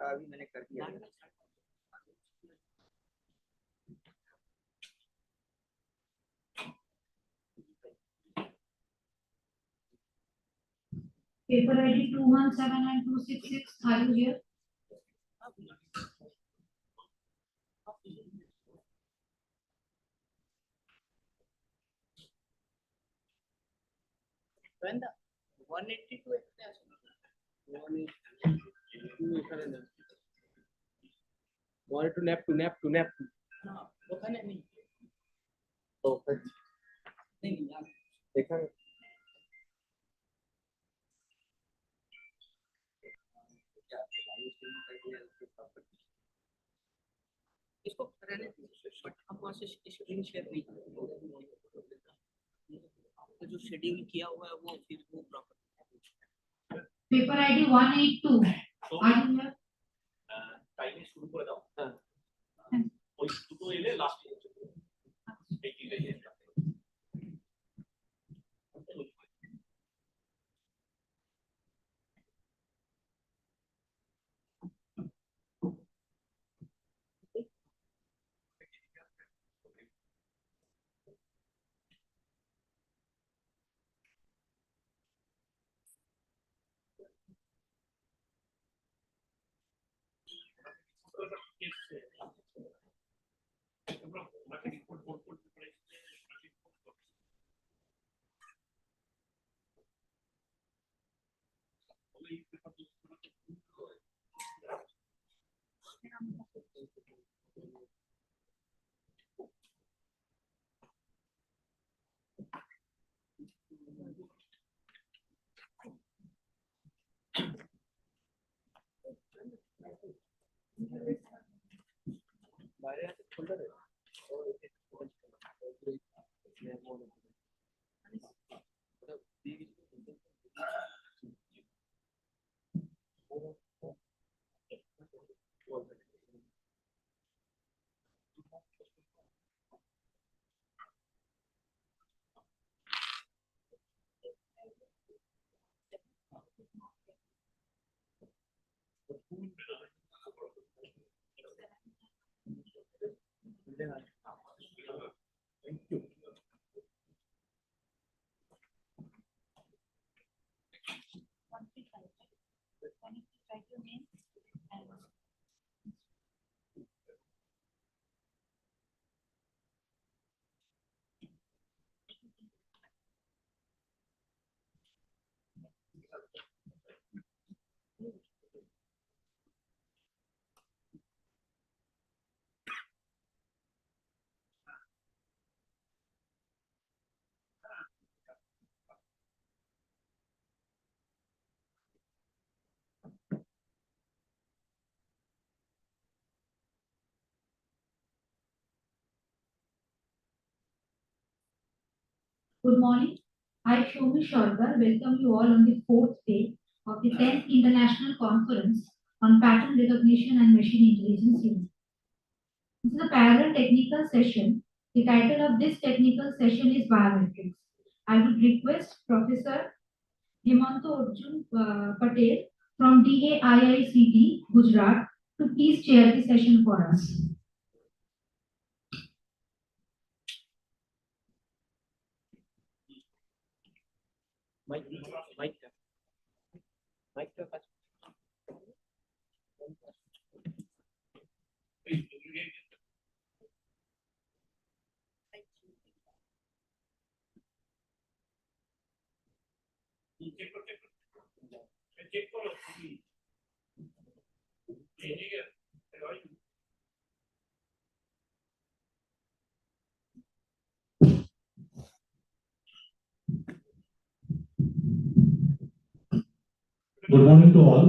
अभी मैंने कर दिया। Paper ID 217 and 266. Are you here? When the 182 wanted to nap. वो खाने नहीं तो फिर नहीं देखा इसको रहने बट हम वहाँ से स्क्रीन शेयर नहीं करेंगे। जो शेड्यूल किया हुआ है वो फिर वो proper. Paper ID 182. Are you here? Timing शुरू कर दाओ। ওই দুটো এলে লাস্ট দেখি গই है। हमारे यहाँ से खुला है Thank you. Good morning. I, Shomi Sharkar, welcome you all on the fourth day of the 10th International Conference on Pattern Recognition and Machine Intelligence Unit. This is a parallel technical session. The title of this technical session is Biometrics. I would request Professor Hemanto Arjun Patel from DAIICT, Gujarat, to please chair the session for us. Mic, mic, mic to touch. Check করো Good morning to all.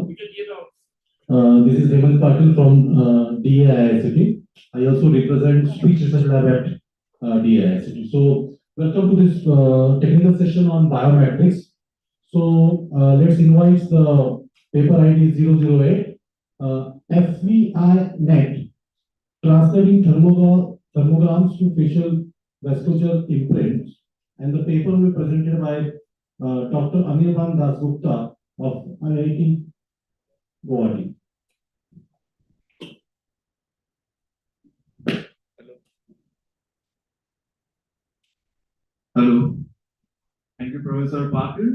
This is Hemant Patil from DAIICT. I also represent Speech Research Lab at DAIICT. So, welcome to this technical session on biometrics. So, let's invite the paper ID 008 FVI-NET, translating thermograms to facial vasculature imprints. And the paper will be presented by Dr. Anirban Dasgupta of IIT Guwahati. Hello. Thank you, Professor Patil.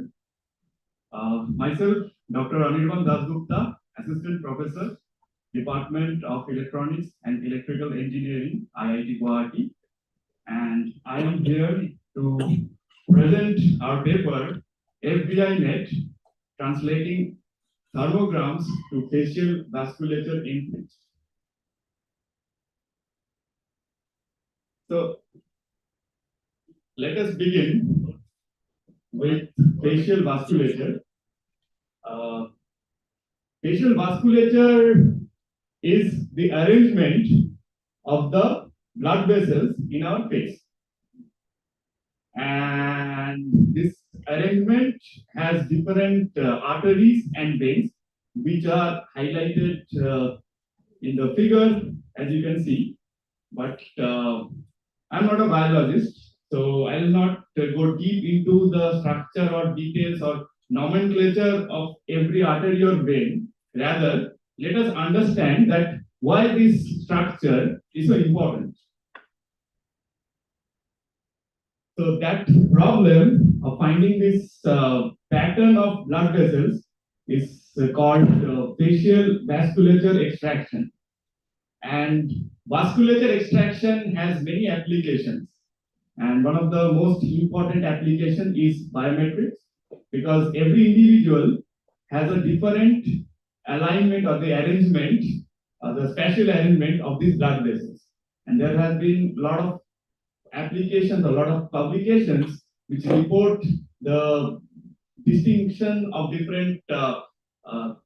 Myself, Dr. Anirban Dasgupta, Assistant Professor, Department of Electronics and Electrical Engineering, IIT Guwahati. And I am here to present our paper, FVI-NET, translating thermograms to facial vasculature imprints. So, let us begin with facial vasculature. Facial vasculature is the arrangement of the blood vessels in our face. And this arrangement has different arteries and veins, which are highlighted in the figure, as you can see. But I'm not a biologist, so I'll not go deep into the structure or details or nomenclature of every artery or vein. Rather, let us understand that why this structure is so important. So that problem of finding this pattern of blood vessels is called facial vasculature extraction. And vasculature extraction has many applications. And one of the most important application is biometrics, because every individual has a different alignment or the arrangement, the spatial arrangement of these blood vessels. And there has been a lot of applications, a lot of publications which report the distinction of different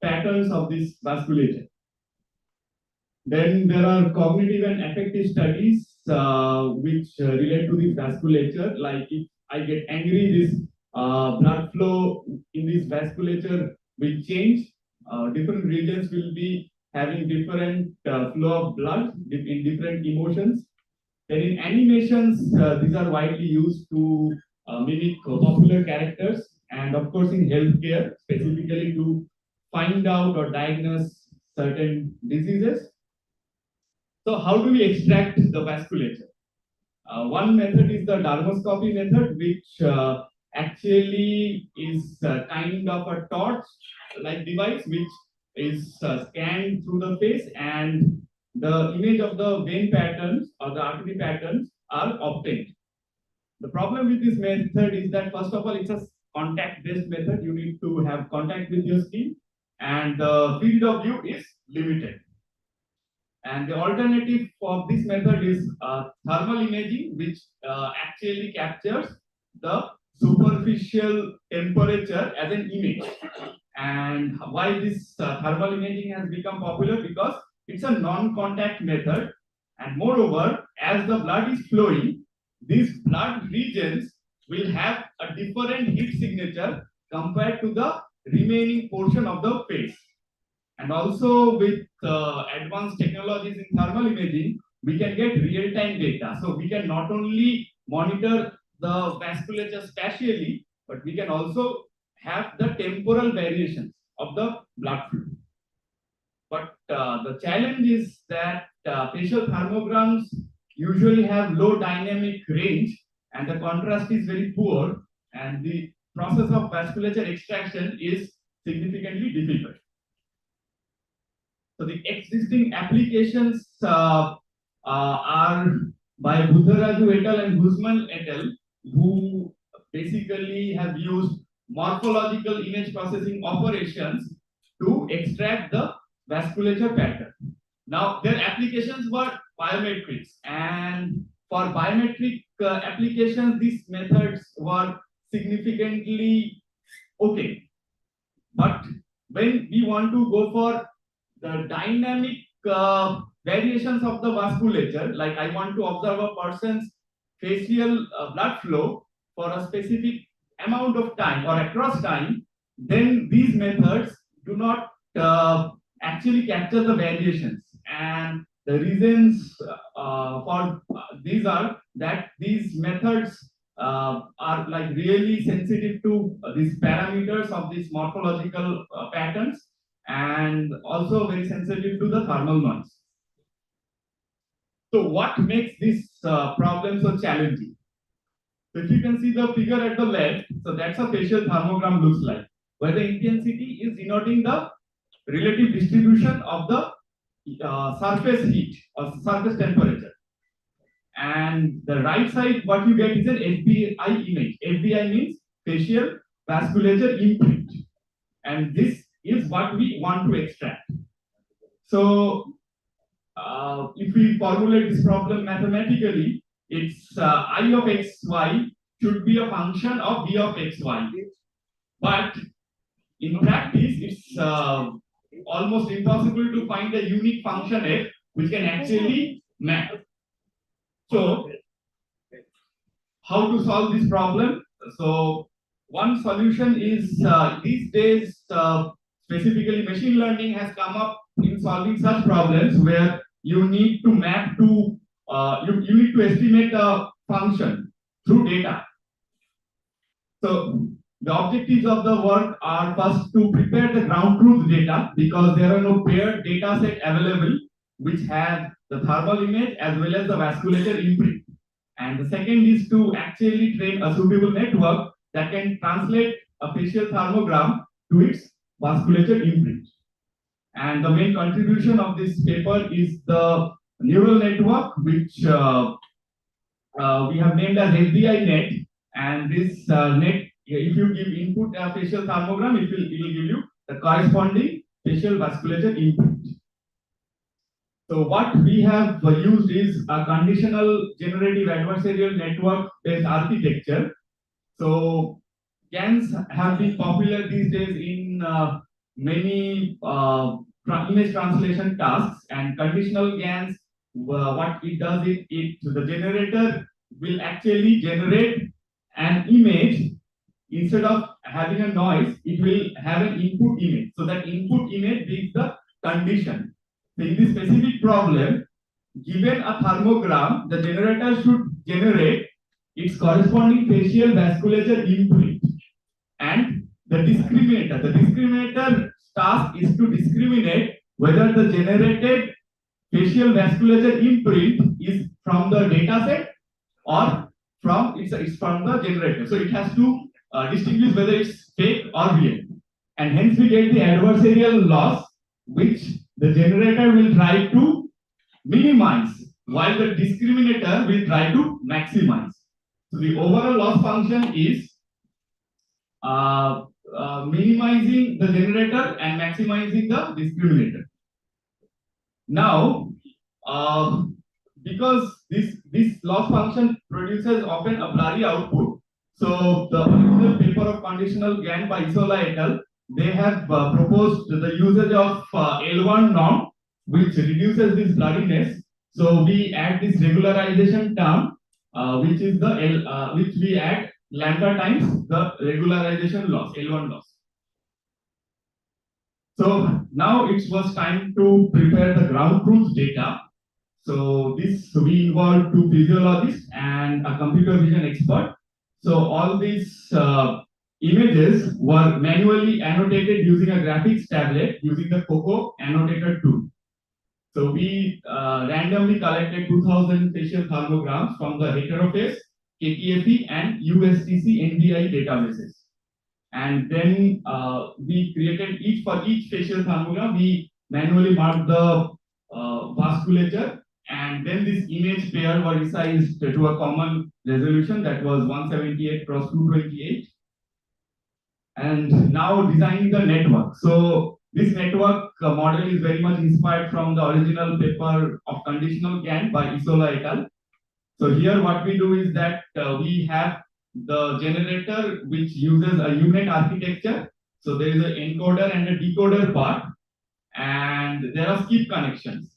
patterns of this vasculature. Then there are cognitive and affective studies which relate to this vasculature. Like if I get angry, this blood flow in this vasculature will change. Different regions will be having different flow of blood in different emotions. Then in animations, these are widely used to mimic popular characters, and of course in healthcare, specifically to find out or diagnose certain diseases. So how do we extract the vasculature? One method is the dermoscopy method, which actually is kind of a torch-like device which is scanned through the face, and the image of the vein patterns or the artery patterns are obtained. The problem with this method is that, first of all, it's a contact-based method. You need to have contact with your skin, and the field of view is limited. And the alternative of this method is thermal imaging, which actually captures the superficial temperature as an image. And why this thermal imaging has become popular? Because it's a non-contact method, and moreover, as the blood is flowing, these blood regions will have a different heat signature compared to the remaining portion of the face. And also with advanced technologies in thermal imaging, we can get real-time data. So we can not only monitor the vasculature spatially, but we can also have the temporal variations of the blood flow. But the challenge is that facial thermograms usually have low dynamic range, and the contrast is very poor, and the process of vasculature extraction is significantly difficult. So the existing applications are by Buddharaju et al. And Guzman et al., who basically have used morphological image processing operations to extract the vasculature pattern. Now, their applications were biometrics, and for biometric applications, these methods were significantly okay. But when we want to go for the dynamic variations of the vasculature, like I want to observe a person's facial blood flow for a specific amount of time or across time, then these methods do not actually capture the variations. And the reasons for these are that these methods are like really sensitive to these parameters of these morphological patterns, and also very sensitive to the thermal noise. So what makes this problem so challenging? So if you can see the figure at the left, so that's a facial thermogram looks like, where the intensity is denoting the relative distribution of the surface heat or surface temperature. And the right side, what you get is an FBI image. FBI means facial vasculature imprint. And this is what we want to extract. So if we formulate this problem mathematically, it's I of xy should be a function of v of xy. But in practice, it's almost impossible to find a unique function f which can actually map. So how to solve this problem? So one solution is these days, specifically machine learning has come up in solving such problems where you need to map to, you need to estimate a function through data. So the objectives of the work are first to prepare the ground truth data, because there are no paired data set available which have the thermal image as well as the vasculature imprint. And the second is to actually train a suitable network that can translate a facial thermogram to its vasculature imprint. And the main contribution of this paper is the neural network, which we have named as FBI net. And this net, if you give input a facial thermogram, it will give you the corresponding facial vasculature imprint. So what we have used is a conditional generative adversarial network based architecture. So GANs have been popular these days in many image translation tasks, and conditional GANs, what it does is the generator will actually generate an image. Instead of having a noise, it will have an input image. So that input image is the condition. So in this specific problem, given a thermogram, the generator should generate its corresponding facial vasculature imprint. And the discriminator task is to discriminate whether the generated facial vasculature imprint is from the data set or from it's from the generator. So it has to distinguish whether it's fake or real. And hence we get the adversarial loss, which the generator will try to minimize, while the discriminator will try to maximize. So the overall loss function is minimizing the generator and maximizing the discriminator. Now, because this loss function produces often a blurry output, so the original paper of conditional GAN by Isola et al., they have proposed the usage of L1 norm, which reduces this blurriness. So we add this regularization term, which is the which we add lambda times the regularization loss, L1 loss. So now it was time to prepare the ground truth data. So this we involved two physiologists and a computer vision expert. So all these images were manually annotated using a graphics tablet using the COCO annotator tool. So we randomly collected 2000 facial thermograms from the heteroface, KTFE and USTC NDI databases. And then we created for each facial phenomena, we manually marked the vasculature, and then this image pair were resized to a common resolution that was 178 cross 228. And now designing the network. So this network model is very much inspired from the original paper of conditional GAN by Isola et al. So here what we do is that we have the generator which uses a unit architecture. So there is an encoder and a decoder part, and there are skip connections.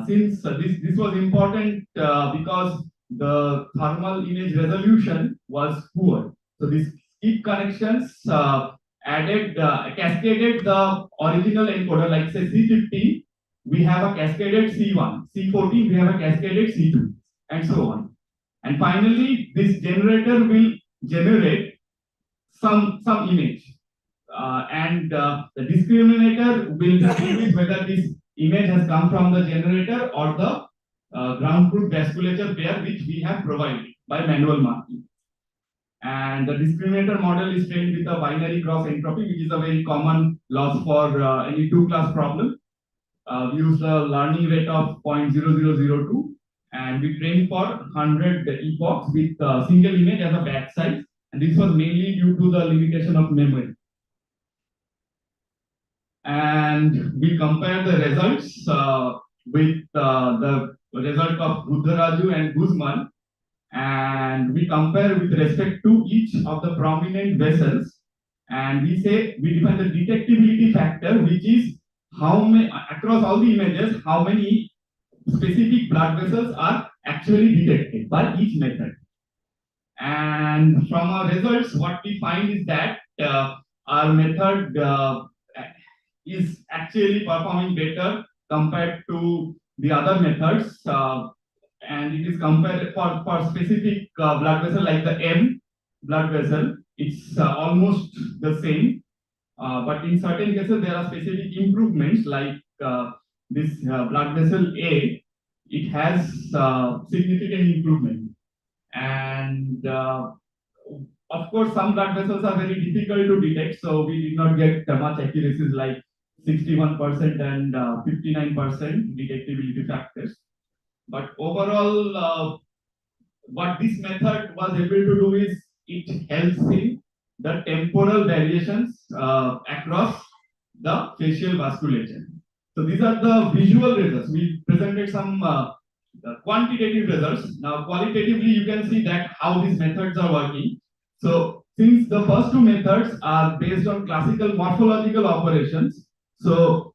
Since this was important because the thermal image resolution was poor. So these skip connections cascaded the original encoder, like say C15, we have a cascaded C1, C14, we have a cascaded C2, and so on. And finally, this generator will generate some image. The discriminator will distinguish whether this image has come from the generator or the ground truth vasculature pair which we have provided by manual marking. And the discriminator model is trained with a binary cross entropy, which is a very common loss for any two-class problem. We use a learning rate of 0.0002, and we trained for 100 epochs with a single image as a batch size. And this was mainly due to the limitation of memory. And we compare the results with the result of Buddharaju and Guzman, and we compare with respect to each of the prominent vessels, and we define the detectability factor, which is how many across all the images, how many specific blood vessels are actually detected by each method. And from our results, what we find is that our method is actually performing better compared to the other methods, and it is compared for specific blood vessel like the M blood vessel, it's almost the same, but in certain cases there are specific improvements like this blood vessel A, it has significant improvement. And of course, some blood vessels are very difficult to detect, so we did not get much accuracies like 61% and 59% detectability factors. But overall, what this method was able to do is it helps in the temporal variations across the facial vasculature. So these are the visual results. We presented some quantitative results. Now qualitatively, you can see that how these methods are working. So since the first two methods are based on classical morphological operations, so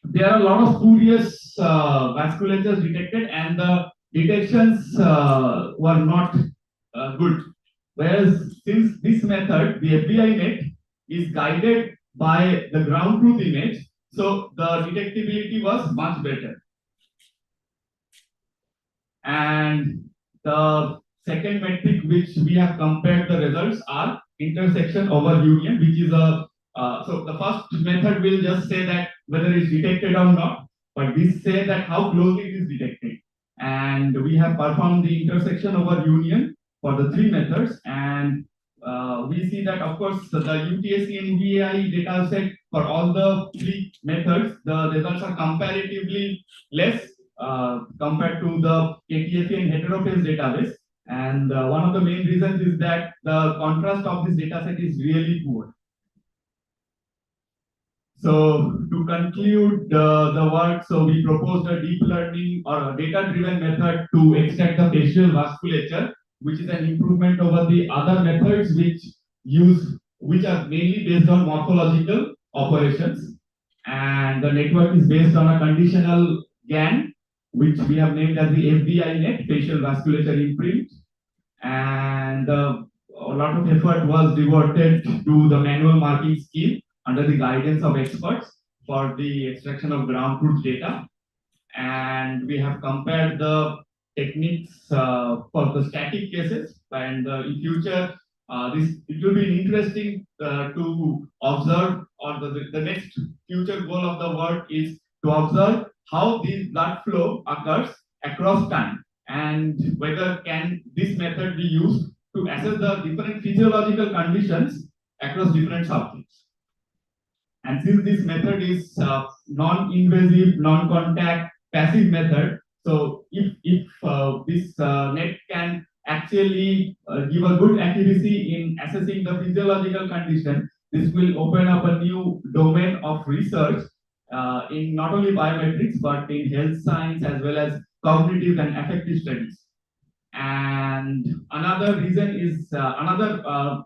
there are a lot of spurious vasculatures detected, and the detections were not good. Whereas since this method, the FBI net, is guided by the ground truth image, so the detectability was much better. And the second metric which we have compared the results are intersection over union, which is a so the first method will just say that whether it's detected or not, but this say that how closely it is detected. And we have performed the intersection over union for the three methods, and we see that of course the UTSC and VAI data set for all the three methods, the results are comparatively less compared to the KTFE and heterophase database. And one of the main reasons is that the contrast of this data set is really poor. So to conclude the work, so we proposed a deep learning or a data-driven method to extract the facial vasculature, which is an improvement over the other methods which are mainly based on morphological operations. And the network is based on a conditional GAN, which we have named as the FBI net, facial vasculature imprint. And a lot of effort was devoted to the manual marking scheme under the guidance of experts for the extraction of ground truth data. And we have compared the techniques for the static cases, and in future it will be interesting to observe, or the next future goal of the work is to observe how this blood flow occurs across time, and whether can this method be used to assess the different physiological conditions across different subjects. And since this method is non-invasive, non-contact, passive method, so if this net can actually give a good accuracy in assessing the physiological condition, this will open up a new domain of research in not only biometrics but in health science as well as cognitive and affective studies. And another reason is another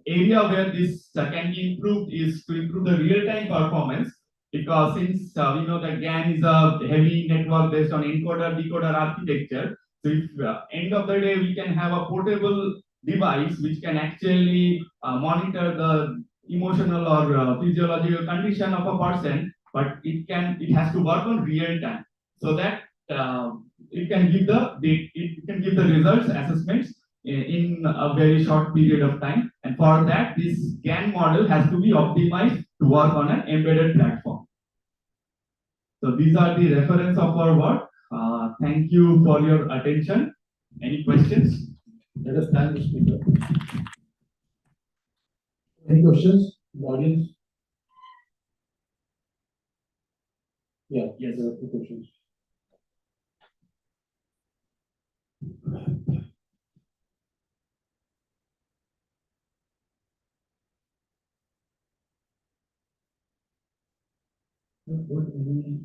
area where this can be improved is to improve the real-time performance, because since we know that GAN is a heavy network based on encoder-decoder architecture, so if end of the day we can have a portable device which can actually monitor the emotional or physiological condition of a person, but it has to work on real time, so that it can give the results assessments in a very short period of time. And for that, this GAN model has to be optimized to work on an embedded platform. So these are the reference of our work. Thank you for your attention. Any questions? Let us thank the speaker. Any questions, from the audience? Yeah, Yes. there are two questions. Would any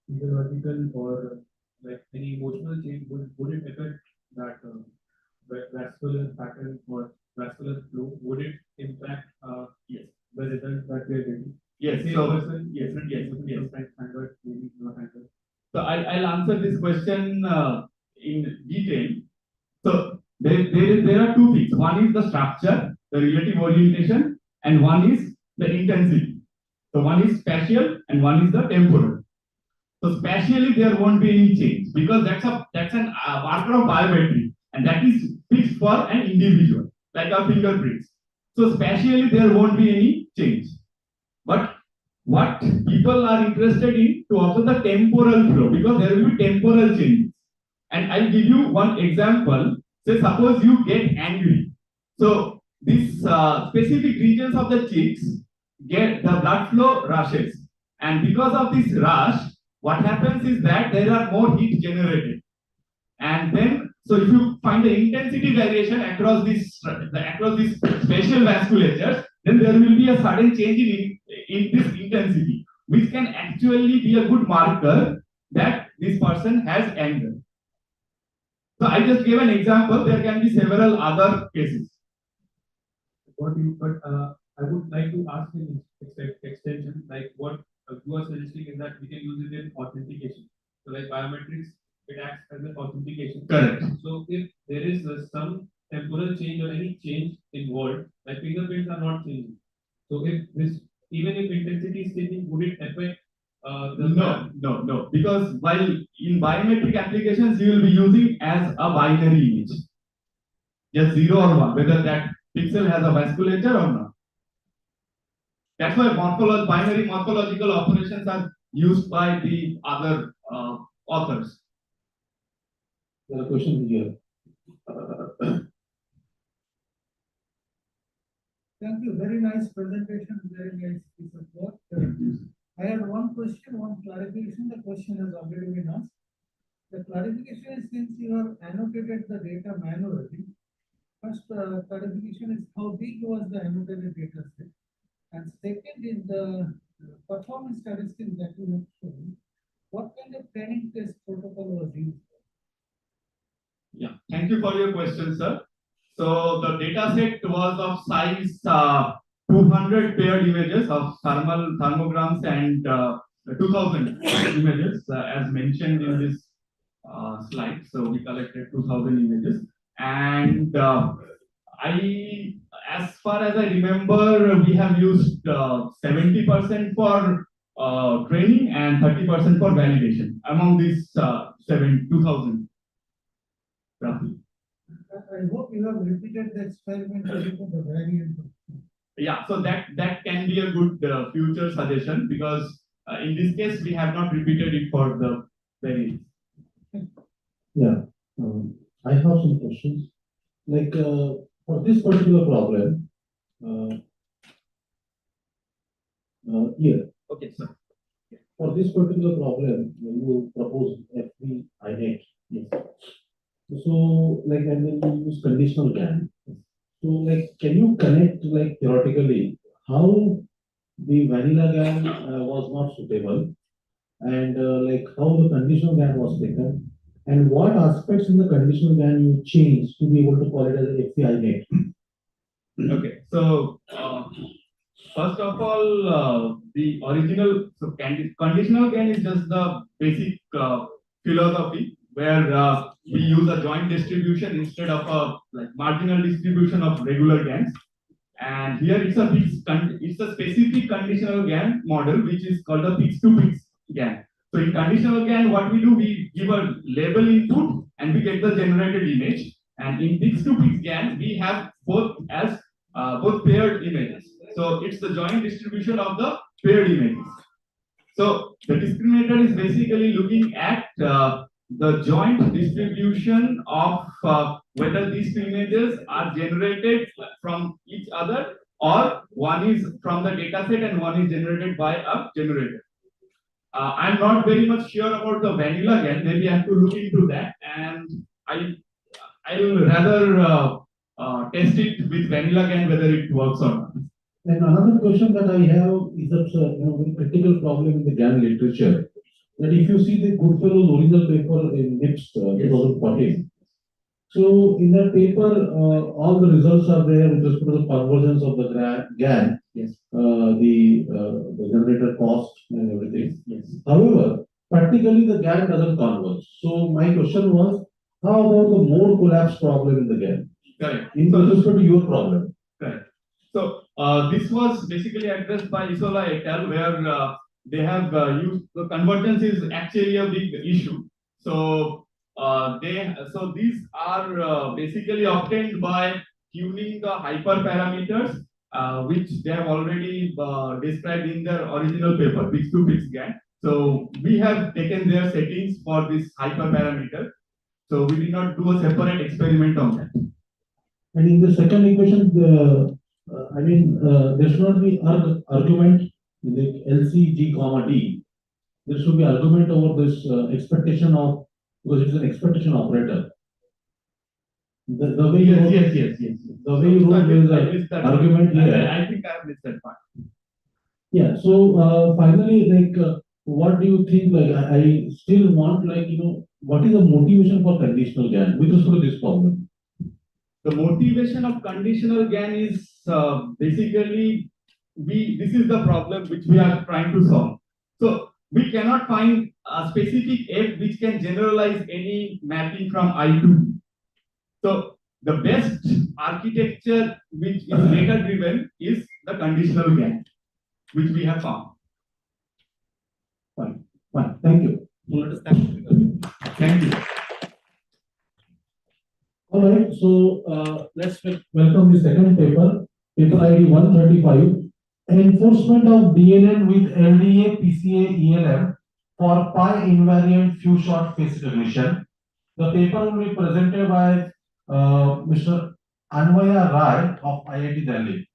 physiological or like any emotional change would it affect that vascular pattern or vascular flow? Would it impact Yes. the result that we are getting? Yes. Same So person, yes. sometimes handled, maybe not handled. So I'll answer this question in detail. So there are two things. One is the structure, the relative orientation, and one is the intensity. So one is spatial and one is the temporal. So spatially there won't be any change because that's an marker of biometry, and that is fixed for an individual, like our fingerprints. So spatially there won't be any change. But what people are interested in to observe the temporal flow, because there will be temporal changes. And I'll give you one example. Say suppose you get angry. So these specific regions of the cheeks get the blood flow rushes. And because of this rush, what happens is that there are more heat generated. And then, so if you find the intensity variation across these spatial vasculatures, then there will be a sudden change in this intensity, which can actually be a good marker that this person has anger. So I just gave an example. There can be several other cases. I would like to ask an extension, like what you are suggesting is that we can use it in authentication. So like biometrics, it acts as an authentication. Correct. So if there is some temporal change or any change involved, like fingerprints are not changing. So if this, even if intensity is changing, would it affect No. Because while in biometric applications, you will be using as a binary image, just 0 or 1, whether that pixel has a vasculature or not. That's why binary morphological operations are used by the other authors. There are questions here. Thank you. Very nice presentation. Very nice piece of work. I had one question, one clarification. The question has already been asked. The clarification is, since you have annotated the data manually, first clarification is how big was the annotated data set? And second is the performance statistics that you have shown. What kind of training test protocol was used? Yeah, thank you for your question, sir. So the data set was of size 200 paired images of thermograms and 2000 images as mentioned in this slide. So we collected 2000 images, and as far as I remember, we have used 70% for training and 30% for validation among these 2000 roughly. I hope you have repeated the experiment for the variant. Yeah, so that can be a good future suggestion, because in this case we have not repeated it for the variants. Yeah, I have some questions. Like for this particular problem, this particular problem, you propose FV INET. Yes. So, like, and then you use conditional GAN. So, like, can you connect, like, theoretically, how the vanilla GAN was not suitable, and like how the conditional GAN was taken, and what aspects in the conditional GAN you changed to be able to call it as a FCI net? Okay, so first of all, the original conditional GAN is just the basic philosophy where we use a joint distribution instead of a like marginal distribution of regular GANs. And here it's it's a specific conditional GAN model which is called a fixed-to-fixed GAN. So in conditional GAN, what we do, we give a label input and we get the generated image. And in fixed-to-fixed GAN, we have both paired images. So it's the joint distribution of the paired images. So the discriminator is basically looking at the joint distribution of whether these two images are generated from each other or one is from the data set and one is generated by a generator. I'm not very much sure about the vanilla GAN. Maybe I have to look into that, and I'll rather test it with vanilla GAN whether it works or not. And another question that I have is that very critical problem in the GAN literature. That if you see the Goodfellow's original paper in NIPS 2014, so in that paper, all the results are there with respect to the convergence of the GAN, Yes. The generator cost and everything. Yes. However, practically the GAN doesn't converge. So my question was, how about the mode collapse problem in the GAN? Correct. In respect to your problem. Correct. So this was basically addressed by Isola et al., where they have used the convergence is actually a big issue. So these are basically obtained by tuning the hyperparameters, which they have already described in their original paper, fixed-to-fixed GAN. So we have taken their settings for this hyperparameter. So we did not do a separate experiment on that. And in the second equation, there should not be argument in the LCG comma D. There should be argument over this expectation of, because it is an expectation operator. The way Yes. The way you wrote there is an argument here. I think I have missed that part. Yeah. So finally, what do you think? Like, I still want, what is the motivation for conditional GAN with respect to this problem? The motivation of conditional GAN is basically this is the problem which we are trying to solve. So we cannot find a specific F which can generalize any mapping from I to B. So the best architecture which is data driven is the conditional GAN, which we have found. Fine. Thank you. Thank you. All right, so let's welcome the second paper, paper ID 135, enforcement of DNN with LDA PCA ELM for pi invariant few shot face recognition. The paper will be presented by Mr. Anvaya Rai of IIT Delhi.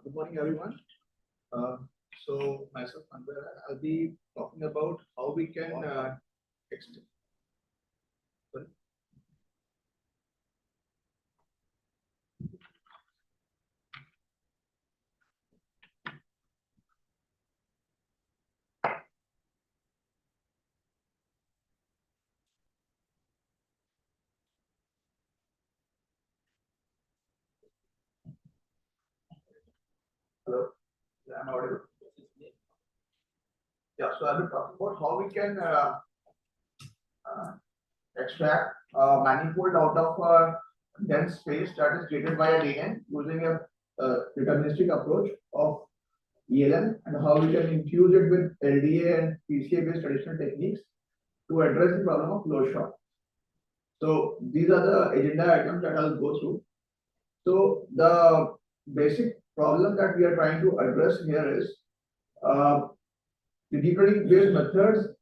Good morning, everyone. So myself, I'll be talking about how we can extend. Hello, am I audible? Yeah, so I'll be talking about how we can extract a manifold out of a dense space that is created by a DNN using a deterministic approach of ELM, and how we can infuse it with LDA and PCA based traditional techniques to address the problem of closed shot. So these are the agenda items that I'll go through. So the basic problem that we are trying to address here is the deep learning based methods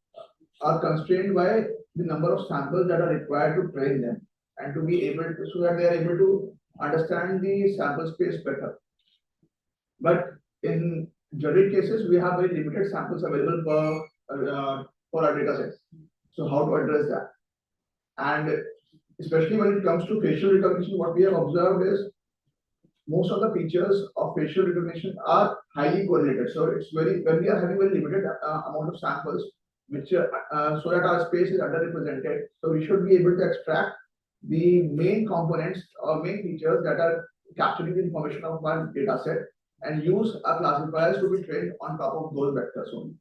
are constrained by the number of samples that are required to train them and to be able to, so that they are able to understand the sample space better. But in generic cases, we have very limited samples available for our data sets. So how to address that? And especially when it comes to facial recognition, what we have observed is most of the features of facial recognition are highly correlated. So it's very, when we are having very limited amount of samples, which so that our space is underrepresented. So we should be able to extract the main components or main features that are capturing the information of our data set and use our classifiers to be trained on top of those vectors only.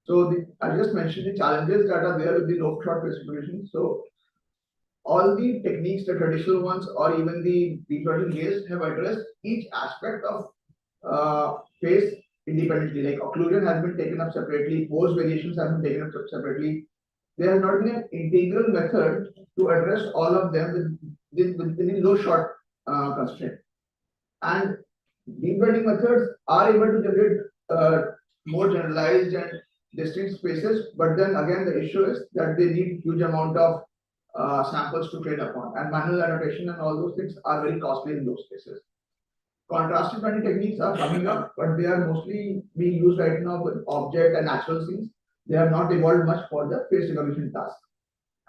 So I just mentioned the challenges that are there with the low shot face recognition. So all the techniques, the traditional ones, or even the deep learning based, have addressed each aspect of face independently. Like occlusion has been taken up separately, pose variations have been taken up separately. There has not been an integral method to address all of them within the low shot constraint. And deep learning methods are able to generate more generalized and distinct spaces, but then again the issue is that they need huge amount of samples to train upon, and manual annotation and all those things are very costly in those cases. Contrastive learning techniques are coming up, but they are mostly being used right now with object and natural scenes. They have not evolved much for the face recognition task.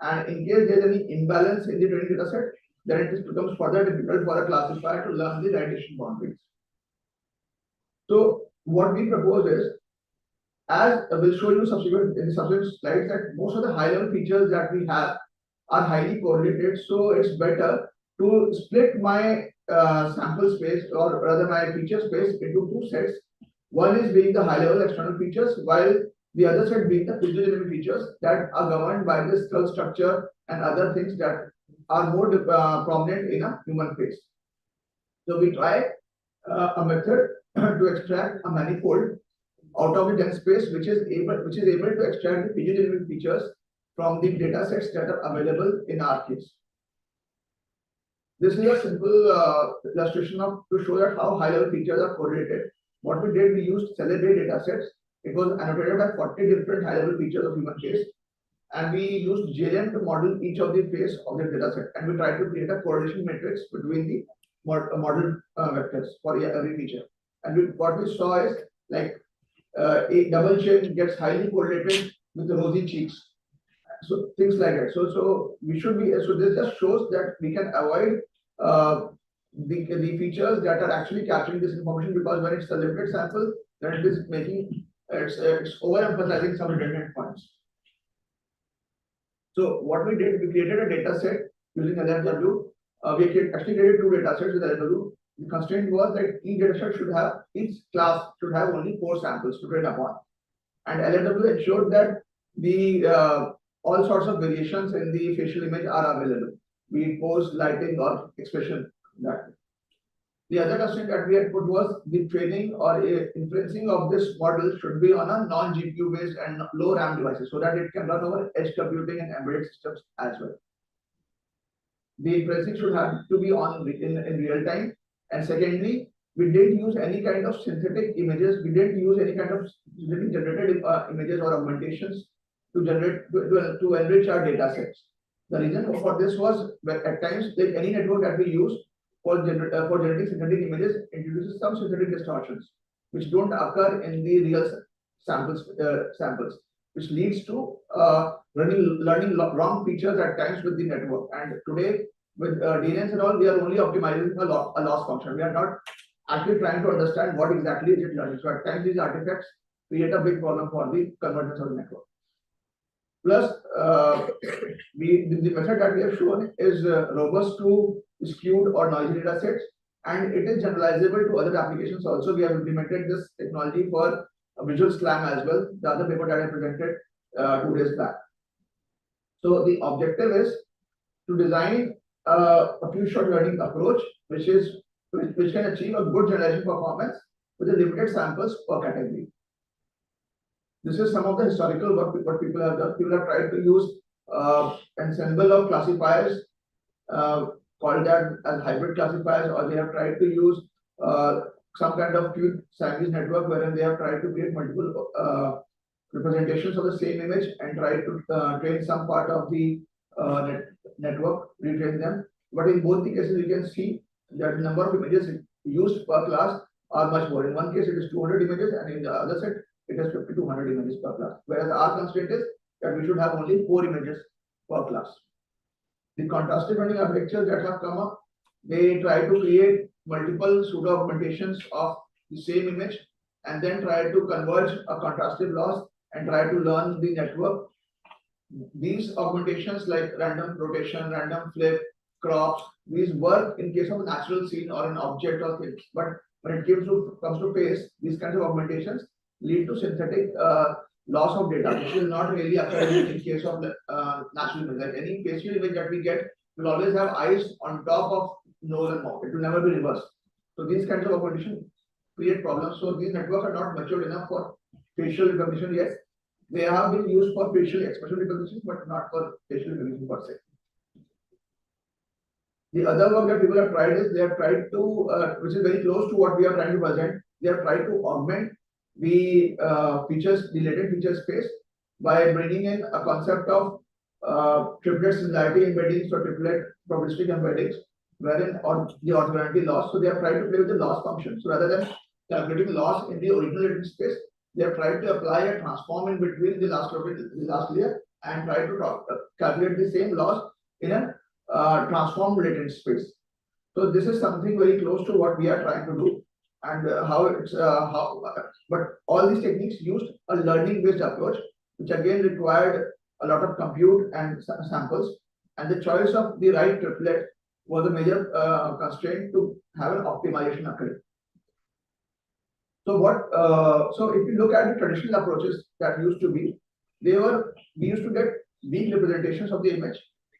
And in case there is any imbalance in the training data set, then it becomes further difficult for a classifier to learn the dilatation boundaries. So what we propose is, as we'll show you in subsequent slides, that most of the high-level features that we have are highly correlated. So it's better to split my sample space, or rather my feature space, into two sets. One is being the high-level external features, while the other set being the physiognomic features that are governed by the skull structure and other things that are more prominent in a human face. So we try a method to extract a manifold out of the dense space, which is able to extract the physiognomic features from the data sets that are available in our case. This is a simple illustration to show that how high-level features are correlated. What we did, we used cell-based data sets. It was annotated by 40 different high-level features of human face, and we used JLM to model each of the face of the data set, and we tried to create a correlation matrix between the model vectors for every feature. And what we saw is, like, a double chin gets highly correlated with the rosy cheeks. So things like that. So we should be. So this just shows that we can avoid the features that are actually capturing this information, because when it's a limited sample, then it is making it's overemphasizing some redundant points. So what we did, we created a data set using LFW. We actually created two data sets with LFW. The constraint was that each data set each class should have only 4 samples to train upon. And LFW ensured that the all sorts of variations in the facial image are available, be it pose, lighting, or expression. That the other constraint that we had put was the training or inferencing of this model should be on a non-GPU based and low RAM devices, so that it can run over edge computing and embedded systems as well. The inferencing should have to be on in real time. And secondly, we didn't use any kind of synthetic images. We didn't use any kind of synthetic generated images or augmentations to enrich our data sets. The reason for this was that at times, like any network that we use for generating synthetic images introduces some synthetic distortions, which don't occur in the real samples, which leads to learning wrong features at times with the network. And today, with DNNs and all, we are only optimizing a loss function. We are not actually trying to understand what exactly is it learning. So at times, these artifacts create a big problem for the convergence of the network. Plus, the method that we have shown is robust to skewed or noisy data sets, and it is generalizable to other applications also. We have implemented this technology for visual SLAM as well, the other paper that I presented 2 days back. So the objective is to design a few shot learning approach, which can achieve a good generalization performance with the limited samples per category. This is some of the historical work what people have done. People have tried to use ensemble of classifiers called that as hybrid classifiers, or they have tried to use some kind of fluid Siamese network wherein they have tried to create multiple representations of the same image and try to train some part of the network, retrain them But in both the cases, you can see that the number of images used per class are much more. In one case, it is 200 images, and in the other set, it is 50 to 100 images per class. Whereas our constraint is that we should have only 4 images per class. The contrastive rendering architectures that have come up, they try to create multiple pseudo augmentations of the same image and then try to converge a contrastive loss and try to learn the network. These augmentations like random rotation, random flip, crops, these work in case of a natural scene or an object or things. But when it comes to face, these kinds of augmentations lead to synthetic loss of data, which will not really occur in case of natural image. Like any facial image that we get will always have eyes on top of nose and mouth. It will never be reversed. So these kinds of augmentations create problems. So these networks are not matured enough for facial recognition yet. They have been used for facial expression recognition, but not for facial recognition per se. The other work that people have tried is they have tried to, which is very close to what we are trying to present, they have tried to augment the features, the latent feature space by bringing in a concept of triplet similarity embeddings or triplet probabilistic embeddings, wherein the orthogonality loss. So they have tried to play with the loss function. So rather than calculating loss in the original latent space, they have tried to apply a transform in between the last layer and try to calculate the same loss in a transformed latent space. So this is something very close to what we are trying to do, and but all these techniques used a learning-based approach, which again required a lot of compute and samples, and the choice of the right triplet was a major constraint to have an optimization occur. So so if you look at the traditional approaches that used to be, we used to get weak representations of the image,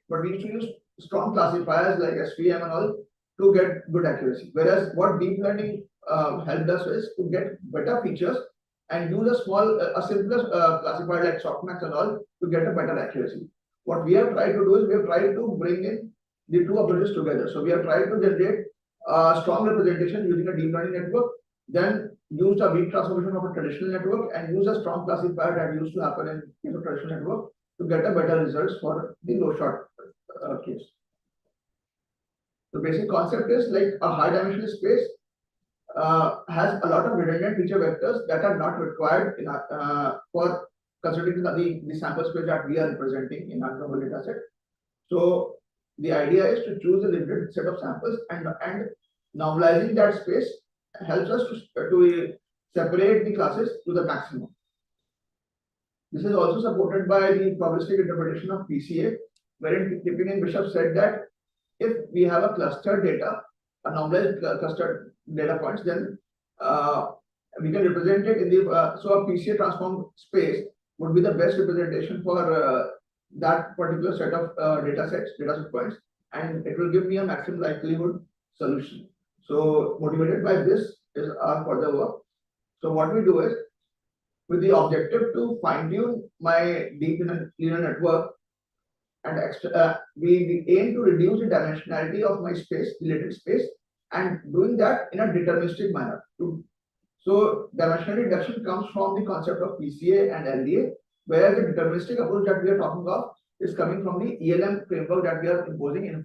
but we used to use strong classifiers like SVM and all to get good accuracy. Whereas what deep learning helped us is to get better features and use a simpler classifier like softmax and all to get a better accuracy. What we have tried to do is we have tried to bring in the two approaches together. So we have tried to generate a strong representation using a deep learning network, then used a weak transformation of a traditional network and use a strong classifier that used to happen in case of traditional network to get a better results for the low shot case. The basic concept is like a high dimensional space has a lot of redundant feature vectors that are not required in for considering the sample space that we are representing in our global data set. So the idea is to choose a limited set of samples and normalizing that space helps us to separate the classes to the maximum. This is also supported by the probabilistic interpretation of PCA, wherein Tipping and Bishop said that if we have a clustered data, a normalized clustered data points, then we can represent it in the so a PCA transform space would be the best representation for that particular set of data set points, and it will give me a maximum likelihood solution. So motivated by this is our further work. So what we do is, with the objective to fine tune my deep neural network, and we aim to reduce the dimensionality of my space, the latent space, and doing that in a deterministic manner. So dimensionality reduction comes from the concept of PCA and LDA, where the deterministic approach that we are talking of is coming from the ELM framework that we are imposing in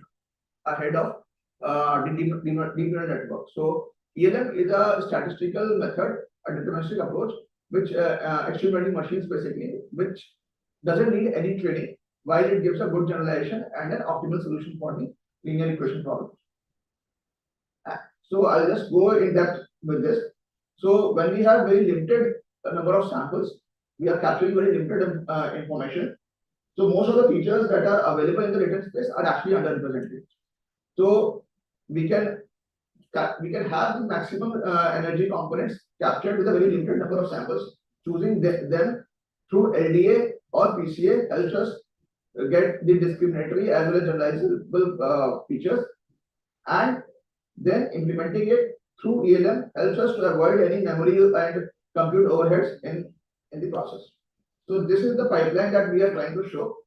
ahead of the deep neural network. So ELM is a statistical method, a deterministic approach, which extreme learning machines basically, which doesn't need any training, while it gives a good generalization and an optimal solution for the linear equation problem. So I'll just go in depth with this. So when we have very limited number of samples, we are capturing very limited information. So most of the features that are available in the latent space are actually underrepresented. So we can have the maximum energy components captured with a very limited number of samples. Choosing them through LDA or PCA helps us get the discriminatory as well as generalizable features, and then implementing it through ELM helps us to avoid any memory and compute overheads in the process. So this is the pipeline that we are trying to show.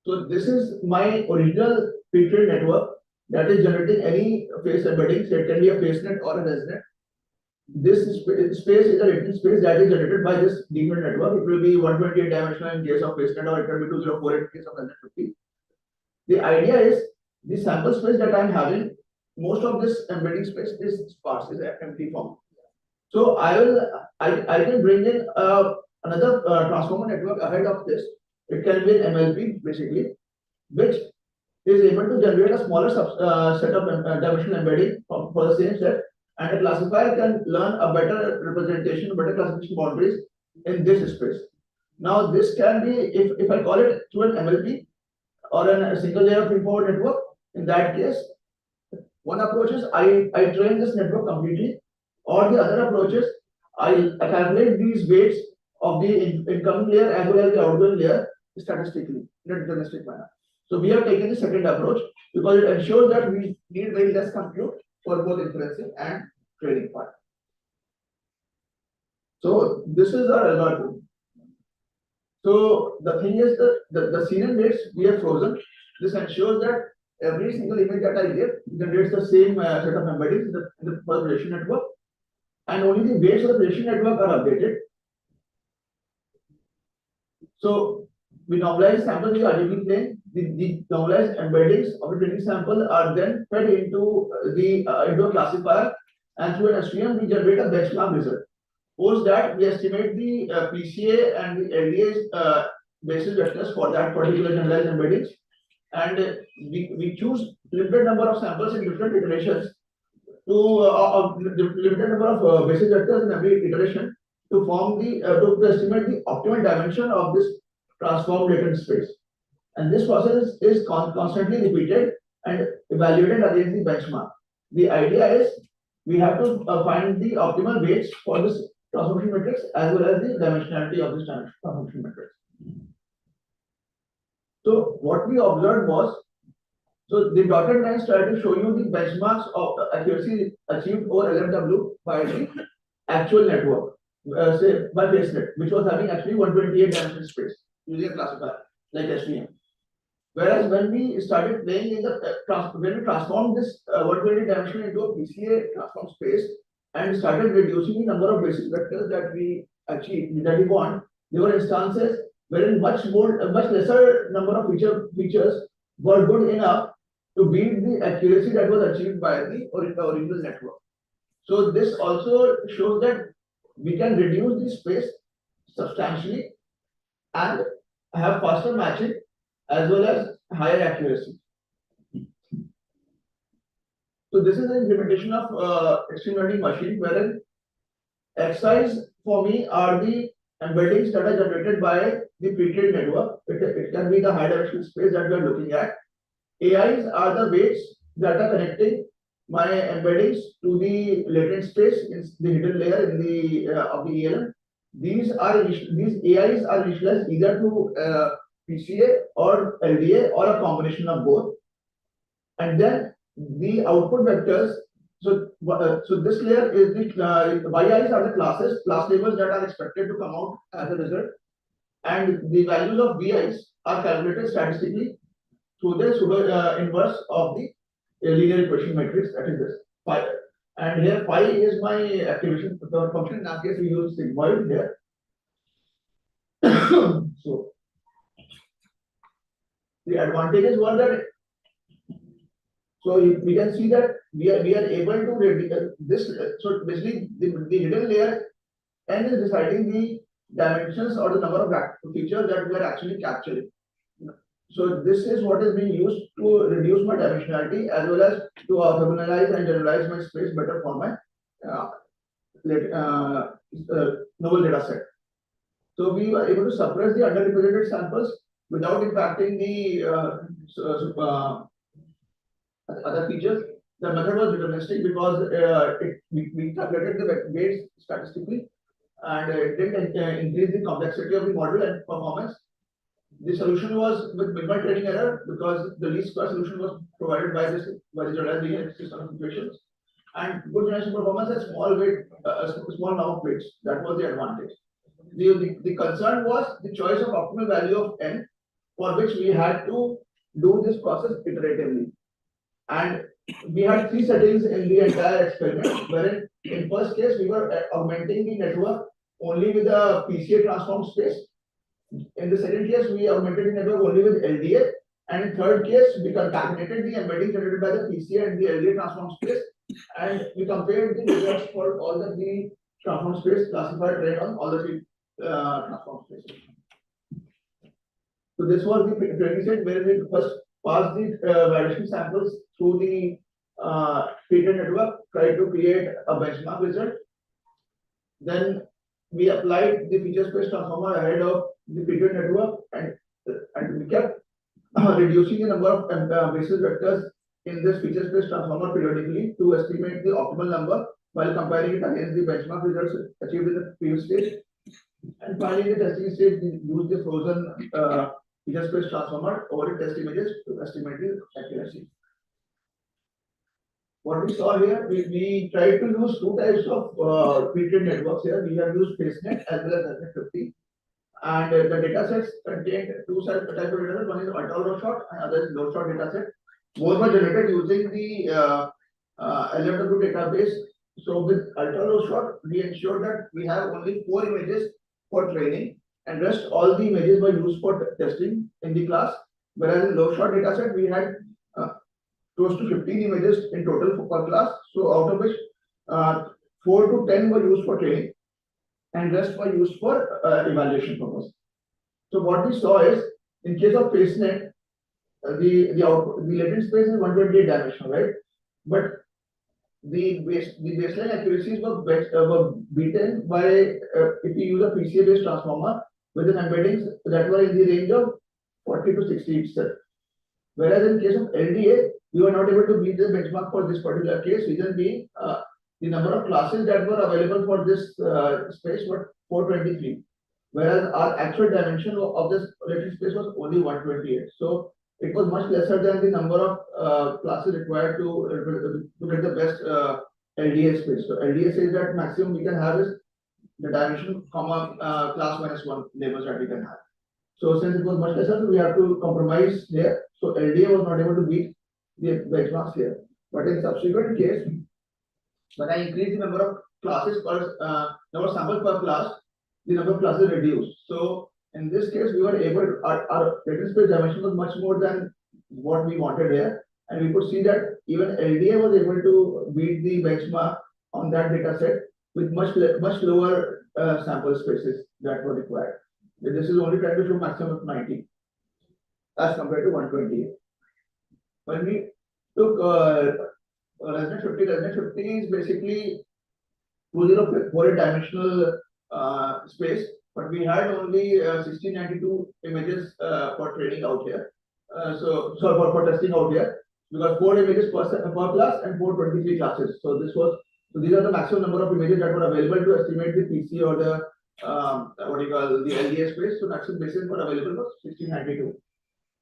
So this is my original pre-trained network that is generating any face embeddings. It can be a face net or a ResNet. this space is a latent space that is generated by this deep neural network. It will be 128 dimensional in case of FaceNet, or it can be 2048 in case of NZ50. The idea is the sample space that I'm having, most of this embedding space is sparse, is empty form. So I can bring in another transformer network ahead of this. It can be an MLP basically, which is able to generate a smaller set of dimensional embedding for the same set, and the classifier can learn a better representation, better classification boundaries in this space. Now this can be, if I call it through an MLP or a single layer feed-forward network, in that case, one approach is I train this network completely, or the other approach is I calculate these weights of the incoming layer as well as the outgoing layer statistically in a deterministic manner. So we are taking the second approach because it ensures that we need very less compute for both inferencing and training part. So this is our algorithm. So the thing is that the CNN weights we have frozen. This ensures that every single image that I give generates the same set of embeddings in the first relation network, and only the weights of the relation network are updated. So we normalize samples in the RGB plane. The normalized embeddings of the training sample are then fed into into a classifier, and through an SVM we generate a benchmark result. Post that, we estimate the PCA and the LDA basis vectors for that particular generalized embeddings, and we choose limited number of samples in different iterations to limited number of basis vectors in every iteration to form the to estimate the optimal dimension of this transformed latent space. And this process is constantly repeated and evaluated against the benchmark. The idea is we have to find the optimal weights for this transformation matrix as well as the dimensionality of this transformation matrix. So what we observed was, so the dotted lines try to show you the benchmarks of accuracy achieved over LMW by the actual network, say by FaceNet, which was having actually 128 dimensional space using a classifier like SVM. Whereas when we started playing in the when we transformed this 120 dimension into a PCA transform space and started reducing the number of basis vectors that we want, there were instances wherein much lesser number of features were good enough to beat the accuracy that was achieved by the original network. So this also shows that we can reduce the space substantially and have faster matching as well as higher accuracy. So this is the implementation of extreme learning machine, wherein XIs for me are the embeddings that are generated by the pre-trained network. It can be the high dimensional space that we are looking at. AIs are the weights that are connecting my embeddings to the latent space in the hidden layer in the of the ELM. These AIs are initialized either to PCA or LDA or a combination of both. And then the output vectors. So this layer is the YIs are the class labels that are expected to come out as a result, and the values of VIs are calculated statistically through the pseudo inverse of the linear equation matrix, that is this phi. And here phi is my activation function. In that case, we use sigmoid here. So the advantages were that, so we can see that we are able to reduce this. So basically, the hidden layer n is deciding the dimensions or the number of features that we are actually capturing. So this is what is being used to reduce my dimensionality as well as to organize and generalize my space better for my novel data set. So we were able to suppress the underrepresented samples without impacting the other features. The method was deterministic because we calculated the weights statistically, and it didn't increase the complexity of the model and performance. The solution was with minimal training error because the least square solution was provided by the generalized linear system of equations, and good generation performance at small number of weights. That was the advantage. The concern was the choice of optimal value of n, for which we had to do this process iteratively. And we had three settings in the entire experiment, wherein in first case we were augmenting the network only with a PCA transform space. In the second case, we augmented the network only with LDA. And in third case, we concatenated the embedding generated by the PCA and the LDA transform space. And we compared the results for all the three transform space classified rate on all the three transform spaces. So this was the training set where we first passed the validation samples through the feeder network, tried to create a benchmark result. Then we applied the feature space transformer ahead of the feeder network, and we kept reducing the number of basis vectors in this feature space transformer periodically to estimate the optimal number while comparing it against the benchmark results achieved in the previous stage. And finally, in the testing stage, we used the frozen feature space transformer over the test images to estimate the accuracy. What we saw here, we tried to use two types of pre-trained networks here. We have used FaceNet as well as SNet50. And the data sets contained two types of data sets. One is ultra low shot and other is low shot data set. Both were generated using the LFW database. So with ultra low shot, we ensured that we have only 4 images for training, and rest all the images were used for testing in the class. Whereas in low shot data set, we had close to 15 images in total per class. So out of which 4 to 10 were used for training, and rest were used for evaluation purpose. So what we saw is, in case of FaceNet, the latent space is 128 dimensional, right? But the baseline accuracies were beaten by if you use a PCA based transformer with an embeddings that were in the range of 40 to 60 itself. Whereas in case of LDA, we were not able to meet the benchmark for this particular case, reason being the number of classes that were available for this space were 423, whereas our actual dimension of this latent space was only 128. So it was much lesser than the number of classes required to get the best LDA space. So LDA says that maximum we can have is the dimension comma class -1 labels that we can have. So since it was much lesser, we have to compromise there. So LDA was not able to beat the benchmarks here. But in subsequent case, when I increase the number of classes per number of samples per class, the number of classes reduced. So in this case, we were able to, our latent space dimension was much more than what we wanted here, and we could see that even LDA was able to beat the benchmark on that data set with much lower sample spaces that were required. This is only trying to show maximum of 90 as compared to 128. When we took ResNet50 is basically 2048 dimensional space, but we had only 1692 images for training out here. So for testing out here, because 4 images per class and 423 classes. So these are the maximum number of images that were available to estimate the PC or the the LDA space. So maximum basis were available was 1692.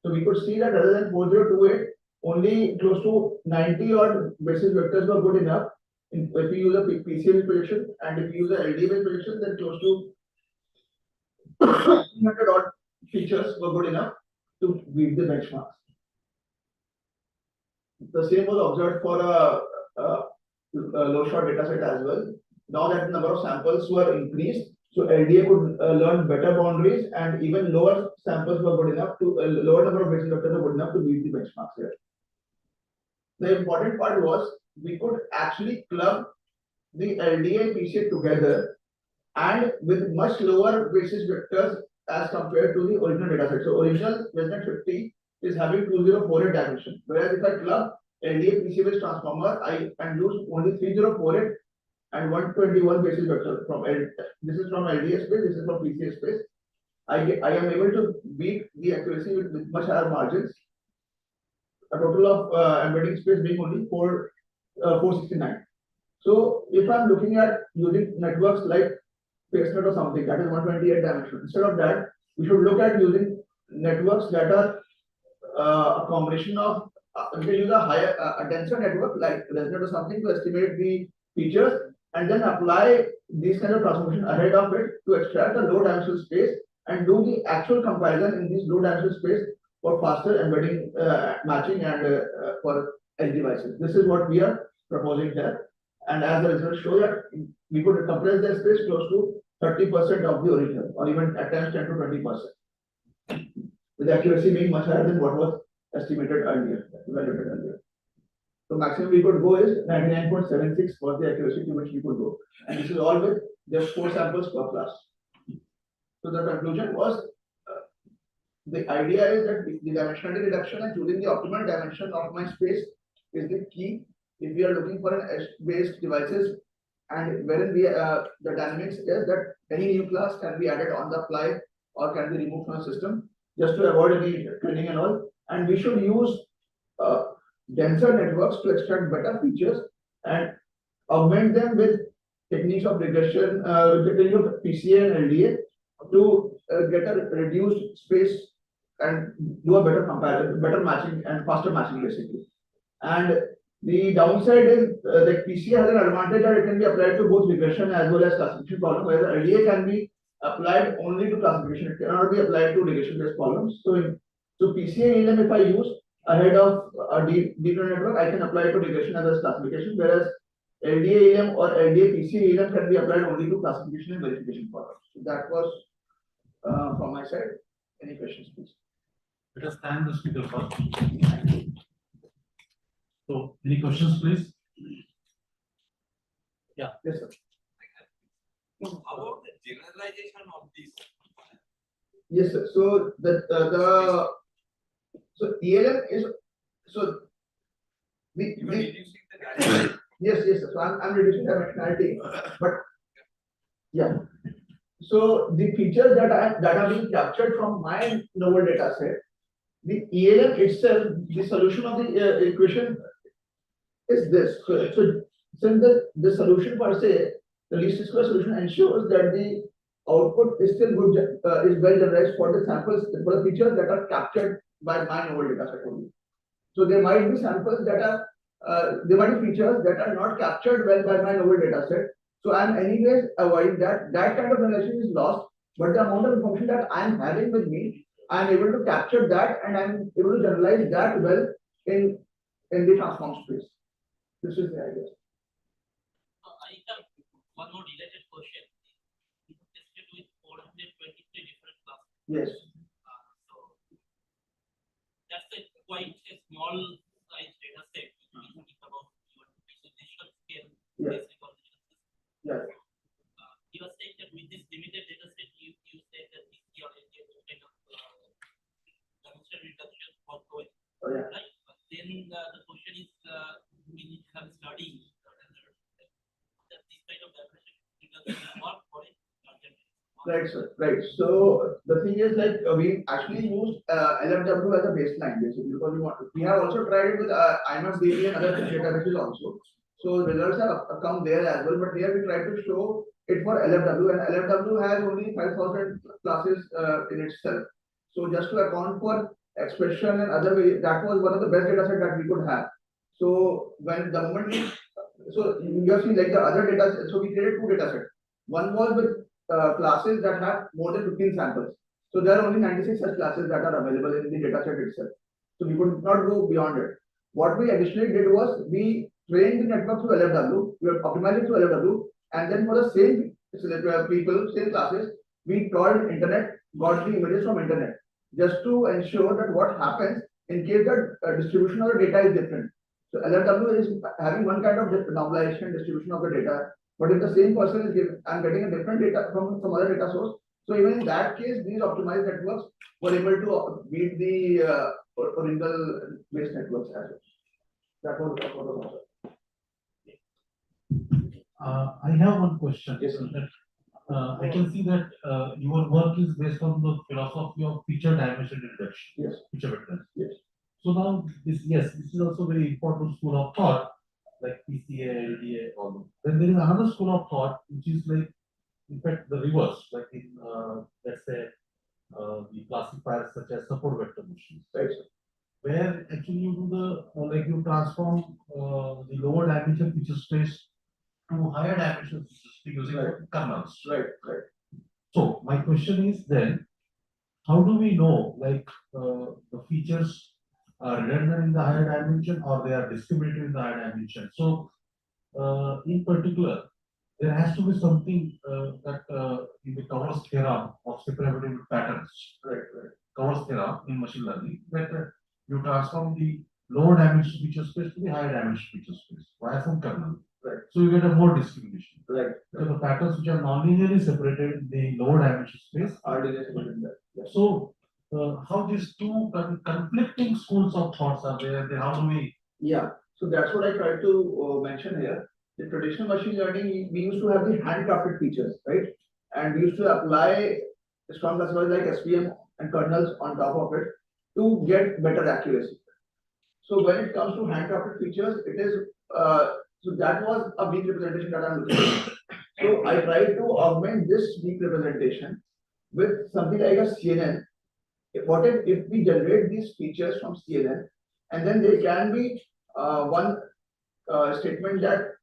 So we could see that rather than 4028, only close to 90 odd basis vectors were good enough. If we use a PCA prediction and if we use a LDA based prediction, then close to 300 odd features were good enough to beat the benchmarks. The same was observed for a low shot data set as well. Now that the number of samples were increased, so LDA could learn better boundaries, and even lower samples were good enough to lower number of basis vectors were good enough to beat the benchmarks here. The important part was we could actually club the LDA and PCA together and with much lower basis vectors as compared to the original data set. So original ResNet50 is having 2048 dimension, whereas if I club LDA PCA based transformer, I can use only 3048 and 121 basis vector from this is from LDA space, this is from PCA space. I am able to beat the accuracy with much higher margins. A total of embedding space being only 469. So if I'm looking at using networks like FaceNet or something that is 128 dimensional, instead of that, we should look at using networks that are a combination of we can use a denser network like ResNet or something to estimate the features, and then apply these kind of transformation ahead of it to extract a low dimensional space and do the actual comparison in this low dimensional space for faster embedding matching and for edge devices. This is what we are proposing here. And as the results show that we could compress the space close to 30% of the original, or even at times 10 to 20%. With accuracy being much higher than what was estimated earlier, evaluated earlier. So maximum we could go is 99.76 was the accuracy to which we could go. And this is all with just 4 samples per class. So the conclusion was, the idea is that the dimensionality reduction and choosing the optimal dimension of my space is the key if we are looking for an edge-based devices, and wherein the dynamics is that any new class can be added on the fly or can be removed from the system just to avoid any training and all. And we should use denser networks to extract better features and augment them with techniques of regression, with the technique of PCA and LDA to get a reduced space and do a better comparison, better matching and faster matching basically. And the downside is that PCA has an advantage that it can be applied to both regression as well as classification problems, whereas LDA can be applied only to classification. It cannot be applied to regression-based problems. So PCA ELM, if I use ahead of a deep neural network, I can apply it to regression as well as classification, whereas LDA ELM or LDA PCA ELM can be applied only to classification and verification problems. So that was from my side. Any questions, please? Let us thank the speaker first. So, any questions, please? Yes, sir. How about the generalization of this? Yes, sir. So so ELM is so You are reducing the dimension. yes, sir. So I'm reducing dimensionality, but yeah. So the features that are being captured from my novel data set, the ELM itself, the solution of the equation is this. So since the solution per se, the least square solution ensures that the output is still good, is well generalized for the samples, for the features that are captured by my novel data set only. So there might be samples that are, there might be features that are not captured well by my novel data set. So I'm anyways avoiding that. That kind of relation is lost, but the amount of information that I'm having with me, I'm able to capture that and I'm able to generalize that well in the transform space. This is the idea. I have one more related question. You tested with 423 different classes. Yes. So that's a quite a small size data set. If you think about your visualization scale, Yeah. basic recognition system. Yeah. You are saying that with this limited data set, you said that this year kind of dimension reduction was going. Oh, yeah. Right? But then the question is, we need to have study that this kind of dimension reduction work for it. Right, sir. Right. So the thing is, like, we actually used LFW as a baseline basically because we have also tried it with IMFDB and other databases also. So results have come there as well, but here we try to show it for LFW, and LFW has only 5,000 classes in itself. So just to account for expression and other way, that was one of the best data set that we could have. So when the moment so you have seen like the other data set, so we created 2 data sets. One was with classes that have more than 15 samples. So there are only 96 such classes that are available in the data set itself. So we could not go beyond it. What we additionally did was we trained the network through LFW, we are optimizing through LFW, and then for the same people, same classes, we called internet, got the images from internet, just to ensure that what happens in case the distribution of the data is different. So LFW is having one kind of normalization distribution of the data, but if the same person is given, I'm getting a different data from some other data source. So even in that case, these optimized networks were able to beat the original based networks as well. That was what was. I have one question. Yes, sir. I can see that your work is based on the philosophy of feature dimension reduction. Yes. Feature vectors. Yes. So now this is also very important school of thought, like PCA, LDA, all those. Then there is another school of thought which is like, in fact, the reverse, like in let's say the classifiers such as support vector machines. Right. Where actually you do the like you transform the lower dimension feature space to higher dimension feature space using kernels. Right. So my question is then, how do we know like the features redundant in the higher dimension or they are distributed in the higher dimension. So, in particular, there has to be something that in the covers theorem of separable patterns, covers theorem in machine learning, that you transform the lower dimension feature space to the higher dimension feature space via some kernel. Right. So you get a more discrimination. Right. So the patterns which are non-linearly separated in the lower dimension space are separated in that. Yes. So how these two conflicting schools of thoughts are there? How do we? Yeah. So that's what I tried to mention here. The traditional machine learning, we used to have the handcrafted features, right? And we used to apply strong classifiers like SVM and kernels on top of it to get better accuracy. So when it comes to handcrafted features, it is so that was a weak representation that I'm looking at. So I tried to augment this weak representation with something like a CNN. What if we generate these features from CNN, and then there can be one statement that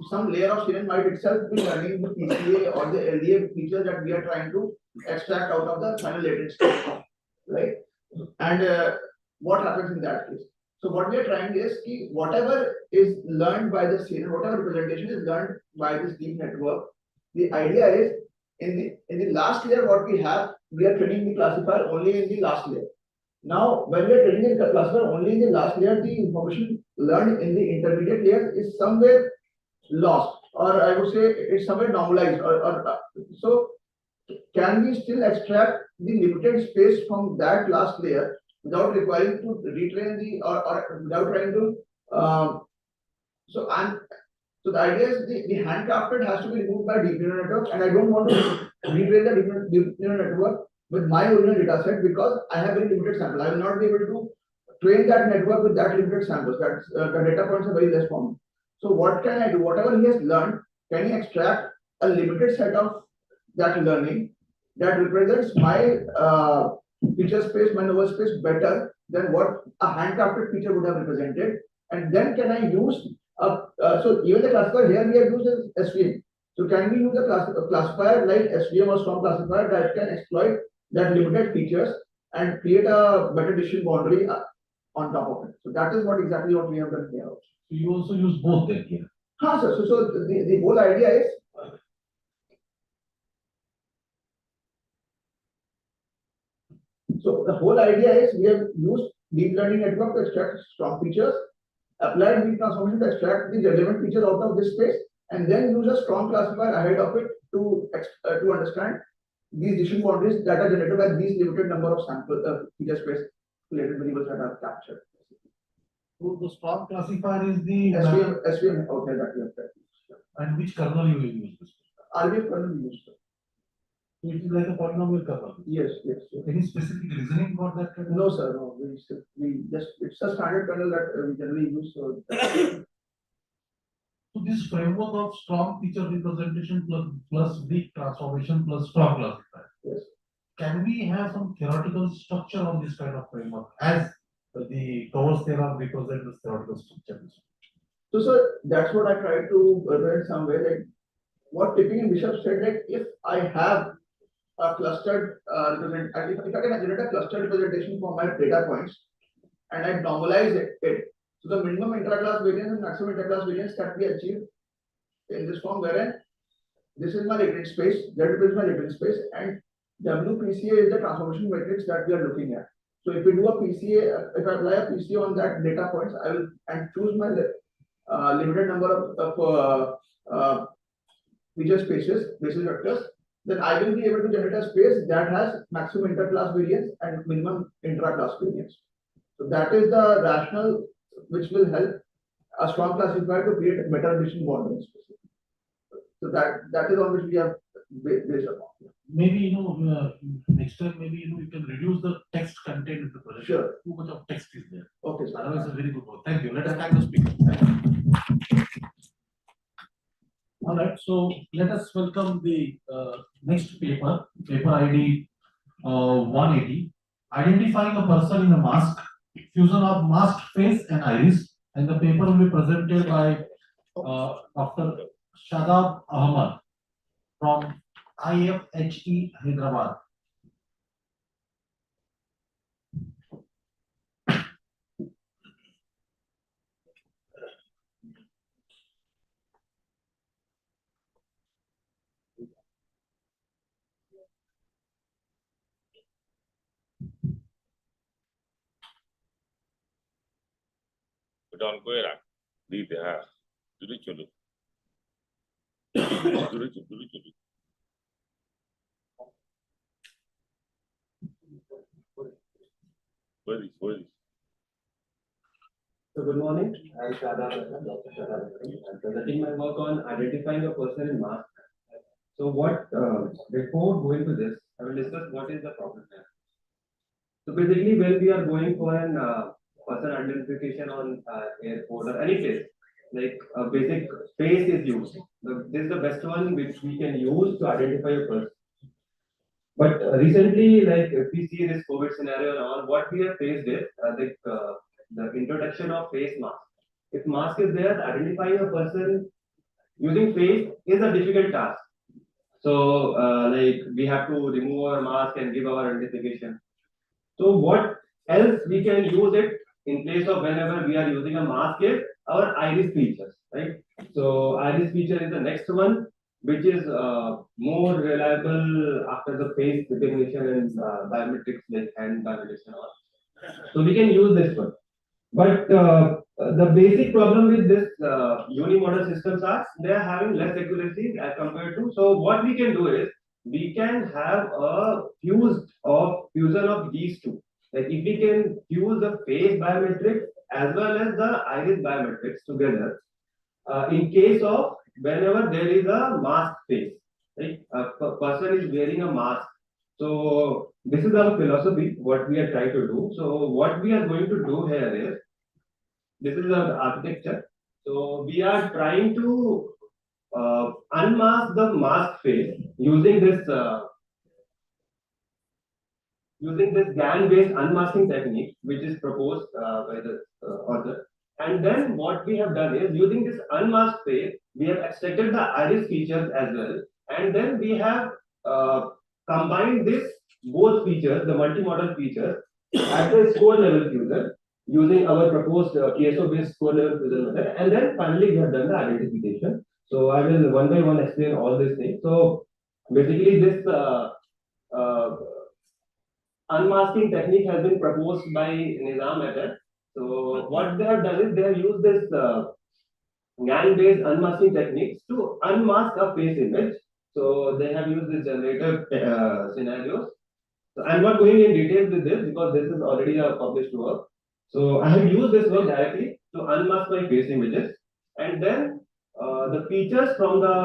some layer of CNN might itself be learning the PCA or the LDA features that we are trying to extract out of the final latent state, right? And what happens in that case? So what we are trying is ki whatever is learned by the CNN, whatever representation is learned by this deep network, the idea is in the last layer what we have, we are training the classifier only in the last layer. Now, when we are training the classifier only in the last layer, the information learned in the intermediate layer is somewhere lost, or I would say it's somewhere normalized. So, can we still extract the limited space from that last layer without requiring to retrain the or without trying to so the idea is the handcrafted has to be removed by deep neural network, and I don't want to retrain the deep neural network with my original data set because I have very limited sample. I will not be able to train that network with that limited samples. That's the data points are very less for me. So what can I do? Whatever he has learned, can he extract a limited set of that learning that represents my feature space, my novel space better than what a handcrafted feature would have represented, and then can I use so even the classifier here we have used as SVM. So can we use a classifier like SVM or strong classifier that can exploit that limited features and create a better decision boundary on top of it? So that is exactly what we have done here. So you also use both then here. Sir. So the whole idea is we have used deep learning network to extract strong features, applied deep transformation to extract the relevant features out of this space, and then use a strong classifier ahead of it to understand these decision boundaries that are generated by these limited number of sample feature space related variables that are captured. So the strong classifier is the SVM out there that we have tried. And which kernel you will use this? RBF kernel we use. So it is like a polynomial kernel. Yes. Any specific reasoning for that kernel? No, sir. No, we just it's a standard kernel that we generally use. So this framework of strong feature representation plus weak transformation plus strong classifier. Yes. Can we have some theoretical structure on this kind of framework as the Covers theorem represents the theoretical structure? So, sir, that's what I tried to represent somewhere. Like what Tipping and Bishop said, like if I have a clustered if I can generate a clustered representation for my data points and I normalize it. So the minimum intra-class variance and maximum intra-class variance that we achieve in this form, wherein this is my latent space, Z is my latent space, and WPCA is the transformation matrix that we are looking at. So if we do a PCA, if I apply a PCA on that data points, I will and choose my limited number of feature spaces, basis vectors, then I will be able to generate a space that has maximum inter-class variance and minimum intra-class variance. So that is the rationale which will help a strong classifier to create better decision boundaries. So that is on which we have based upon. Maybe next time maybe you can reduce the text content in the project. Sure. Too much of text is there. Okay, sir. Otherwise, a very good one. Thank you. Let us thank the speaker. All right. So let us welcome the next paper ID 180, identifying a person in a mask, fusion of masked face and iris, and the paper will be presented by Dr. Shadab Ahmad from IFHE Hyderabad. On করে রাখ দিতে হ্যাঁ দূরে চলুক দূরে চলুক করে this So good morning. I'm Shada, Dr. Shada. I'm presenting my work on identifying a person in mask. So before going to this, I will discuss what is the problem here. So basically, when we are going for an person identification on airport or any place, like a basic face is used. This is the best one which we can use to identify a person. But recently, like if we see this COVID scenario and all, what we have faced is the introduction of face mask. If mask is there, identifying a person using face is a difficult task. So like we have to remove our mask and give our identification. So what else we can use it in place of whenever we are using a mask is our iris features, right? So iris feature is the next one, which is more reliable after the face recognition and biometrics like hand biometrics and all. So we can use this one. But the basic problem with this unimodal systems are they are having less accuracy as compared to. So what we can do is we can have a fusion of these two. Like if we can fuse the face biometrics as well as the iris biometrics together, in case of whenever there is a mask face, right? A person is wearing a mask. So this is our philosophy, what we are trying to do. So what we are going to do here is, this is our architecture. So we are trying to unmask the mask face using this GAN-based unmasking technique, which is proposed by the author. And then what we have done is, using this unmasked face, we have extracted the iris features as well. And then we have combined both features, the multimodal features, at the score level fusion, using our proposed PSO-based score level fusion method. And then finally, we have done the identification. So I will one by one explain all these things. So basically, this unmasking technique has been proposed by Nizam method. So what they have done is they have used this GAN-based unmasking techniques to unmask a face image. So they have used this generative scenarios. So I'm not going in details with this because this is already a published work. So I have used this work directly to unmask my face images, and then the features from the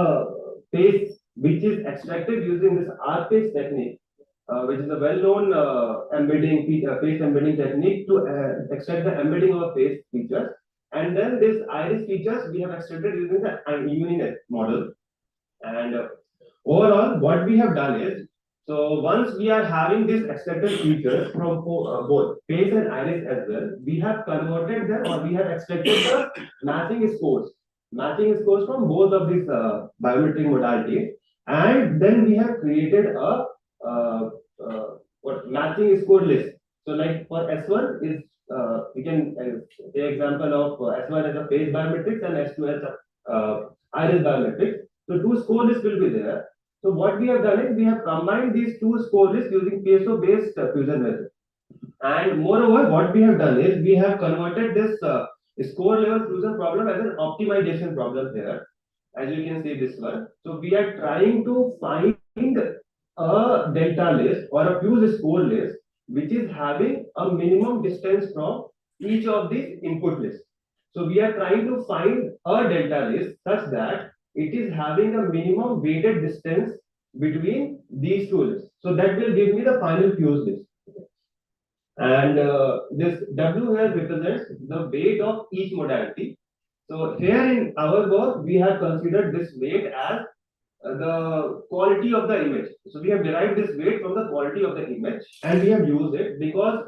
face which is extracted using this R-face technique, which is a well-known face embedding technique to extract the embedding of face features. And then this iris features we have extracted using the Uninet model. And overall, what we have done is, so once we are having these extracted features from both face and iris as well, we have converted them, or we have extracted the matching scores from both of these biometric modalities, and then we have created a matching score list. So like for S1 is we can take example of S1 as a face biometrics and S2 as a iris biometrics. So two score lists will be there. So what we have done is we have combined these two score lists using PSO-based fusion method. And moreover, what we have done is we have converted this score level fusion problem as an optimization problem here, as you can see this one. So we are trying to find a delta list or a fuse score list which is having a minimum distance from each of these input lists. So we are trying to find a delta list such that it is having a minimum weighted distance between these two lists. So that will give me the final fuse list. And this W here represents the weight of each modality. So here in our work, we have considered this weight as the quality of the image. So we have derived this weight from the quality of the image, and we have used it because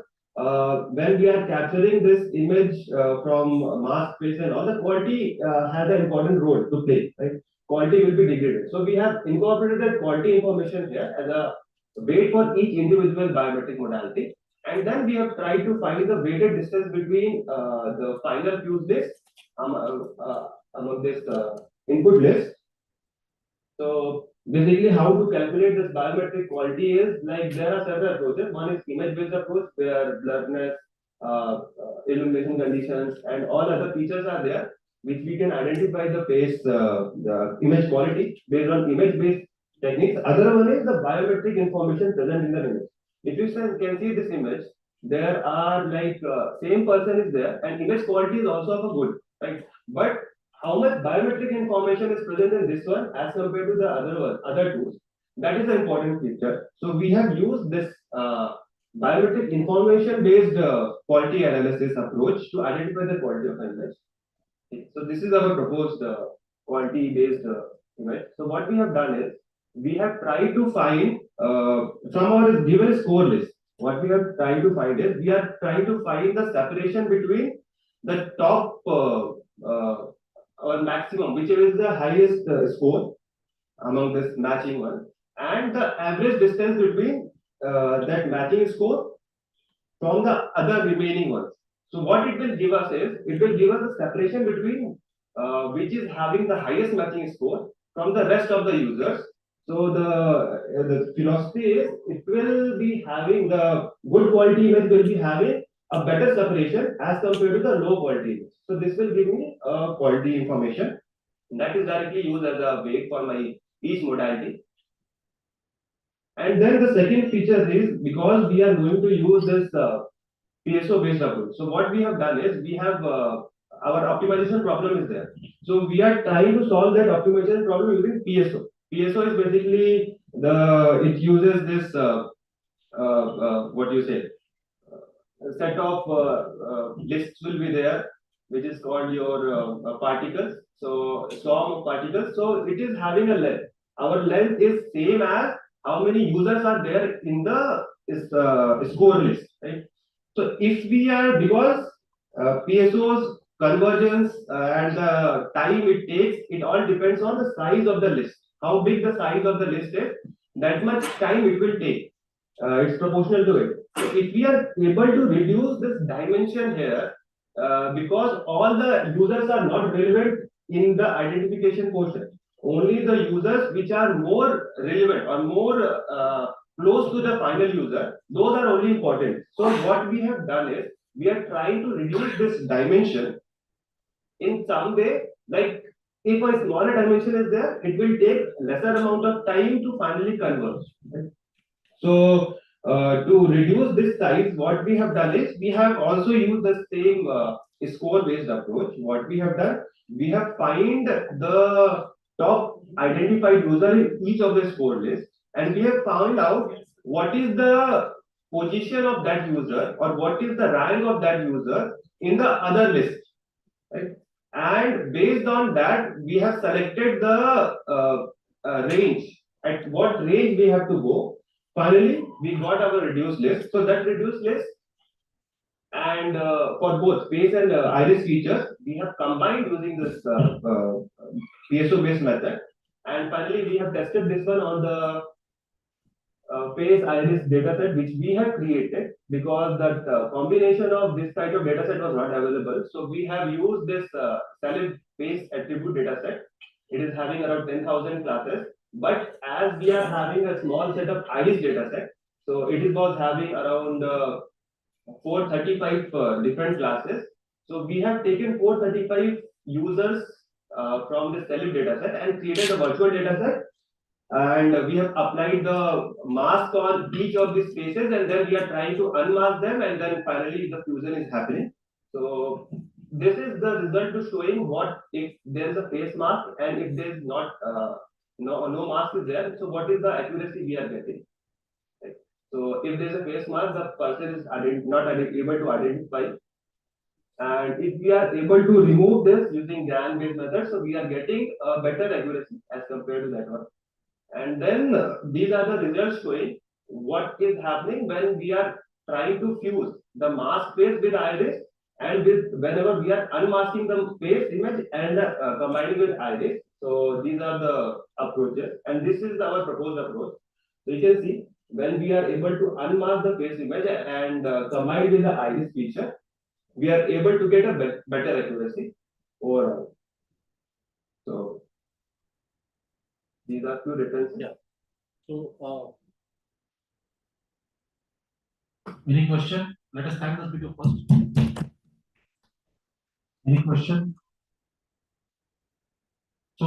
when we are capturing this image from mask face and all, the quality has an important role to play, right? Quality will be degraded. So we have incorporated that quality information here as a weight for each individual biometric modality. And then we have tried to find the weighted distance between the final fuse list among this input list. So basically, how to calculate this biometric quality is like there are several approaches. One is image-based approach where blurriness, illumination conditions, and all other features are there, which we can identify the face, the image quality based on image-based techniques. Other one is the biometric information present in the image. If you can see this image, there are like same person is there, and image quality is also of a good, right? But how much biometric information is present in this one as compared to the other tools? That is an important feature. So we have used this biometric information based quality analysis approach to identify the quality of an image. Okay, so this is our proposed quality based image. So what we have done is we have tried to find from our given score list. What we are trying to find is we are trying to find the separation between the top or maximum, which is the highest score among this matching one, and the average distance between that matching score from the other remaining ones. So what it will give us is, it will give us a separation between which is having the highest matching score from the rest of the users. So the philosophy is, it will be having the good quality image will be having a better separation as compared to the low quality image. So this will give me quality information that is directly used as a weight for my each modality. And then the second feature is, because we are going to use this PSO based approach. So what we have done is, we have our optimization problem is there. So we are trying to solve that optimization problem using PSO. PSO is basically it uses this what do you say, a set of lists will be there, which is called your particles. So swarm of particles. So it is having a length. Our length is same as how many users are there in the score list, right? So if we are, because PSO's convergence and the time it takes, it all depends on the size of the list. How big the size of the list is, that much time it will take. It's proportional to it. So if we are able to reduce this dimension here, because all the users are not relevant in the identification portion, only the users which are more relevant or more close to the final user, those are only important. So what we have done is, we are trying to reduce this dimension in some way. Like, if a smaller dimension is there, it will take lesser amount of time to finally converge. Right? So to reduce this size, what we have done is, we have also used the same score based approach. What we have done, we have find the top identified user in each of the score list, and we have found out what is the position of that user, or what is the rank of that user in the other list, right? And based on that, we have selected the range, at what range we have to go. Finally, we got our reduced list. So that reduced list, and for both face and iris features, we have combined using this PSO based method. And finally, we have tested this one on the face iris dataset which we have created, because that combination of this type of dataset was not available. So we have used this Salib face attribute dataset. It is having around 10,000 classes, but as we are having a small set of iris dataset, so it was having around 435 different classes. So we have taken 435 users from this Salib dataset and created a virtual dataset, and we have applied the mask on each of these spaces, and then we are trying to unmask them, and then finally the fusion is happening. So this is the result to showing what if there is a face mask, and if there is not no mask is there, so what is the accuracy we are getting, right? So if there is a face mask, the person is able to identify, and if we are able to remove this using GAN based method, so we are getting a better accuracy as compared to that one. And then these are the results showing what is happening when we are trying to fuse the mask face with iris, and with whenever we are unmasking the face image and combining with iris. So these are the approaches, and this is our proposed approach. So you can see, when we are able to unmask the face image and combine with the iris feature, we are able to get a better accuracy overall. So these are few differences. Yeah. So Any question? let us thank the speaker first. Any question? So,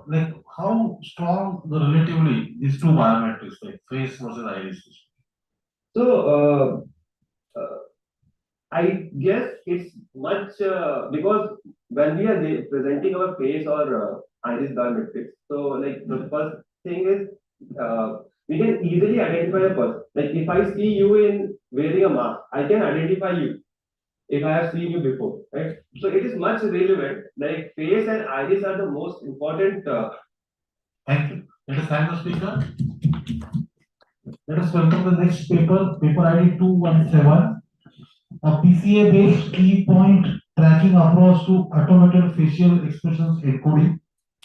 like, how strong the relatively these two biometrics, like face versus iris? So, I guess it's much because when we are presenting our face or iris biometrics, so like the first thing is we can easily identify a person. Like if I see you in wearing a mask, I can identify you if I have seen you before, right? So it is much relevant. Like face and iris are the most important. Thank you. Let us thank the speaker. Let us welcome the next paper, paper ID 217, a PCA-based key point tracking approach to automated facial expressions encoding.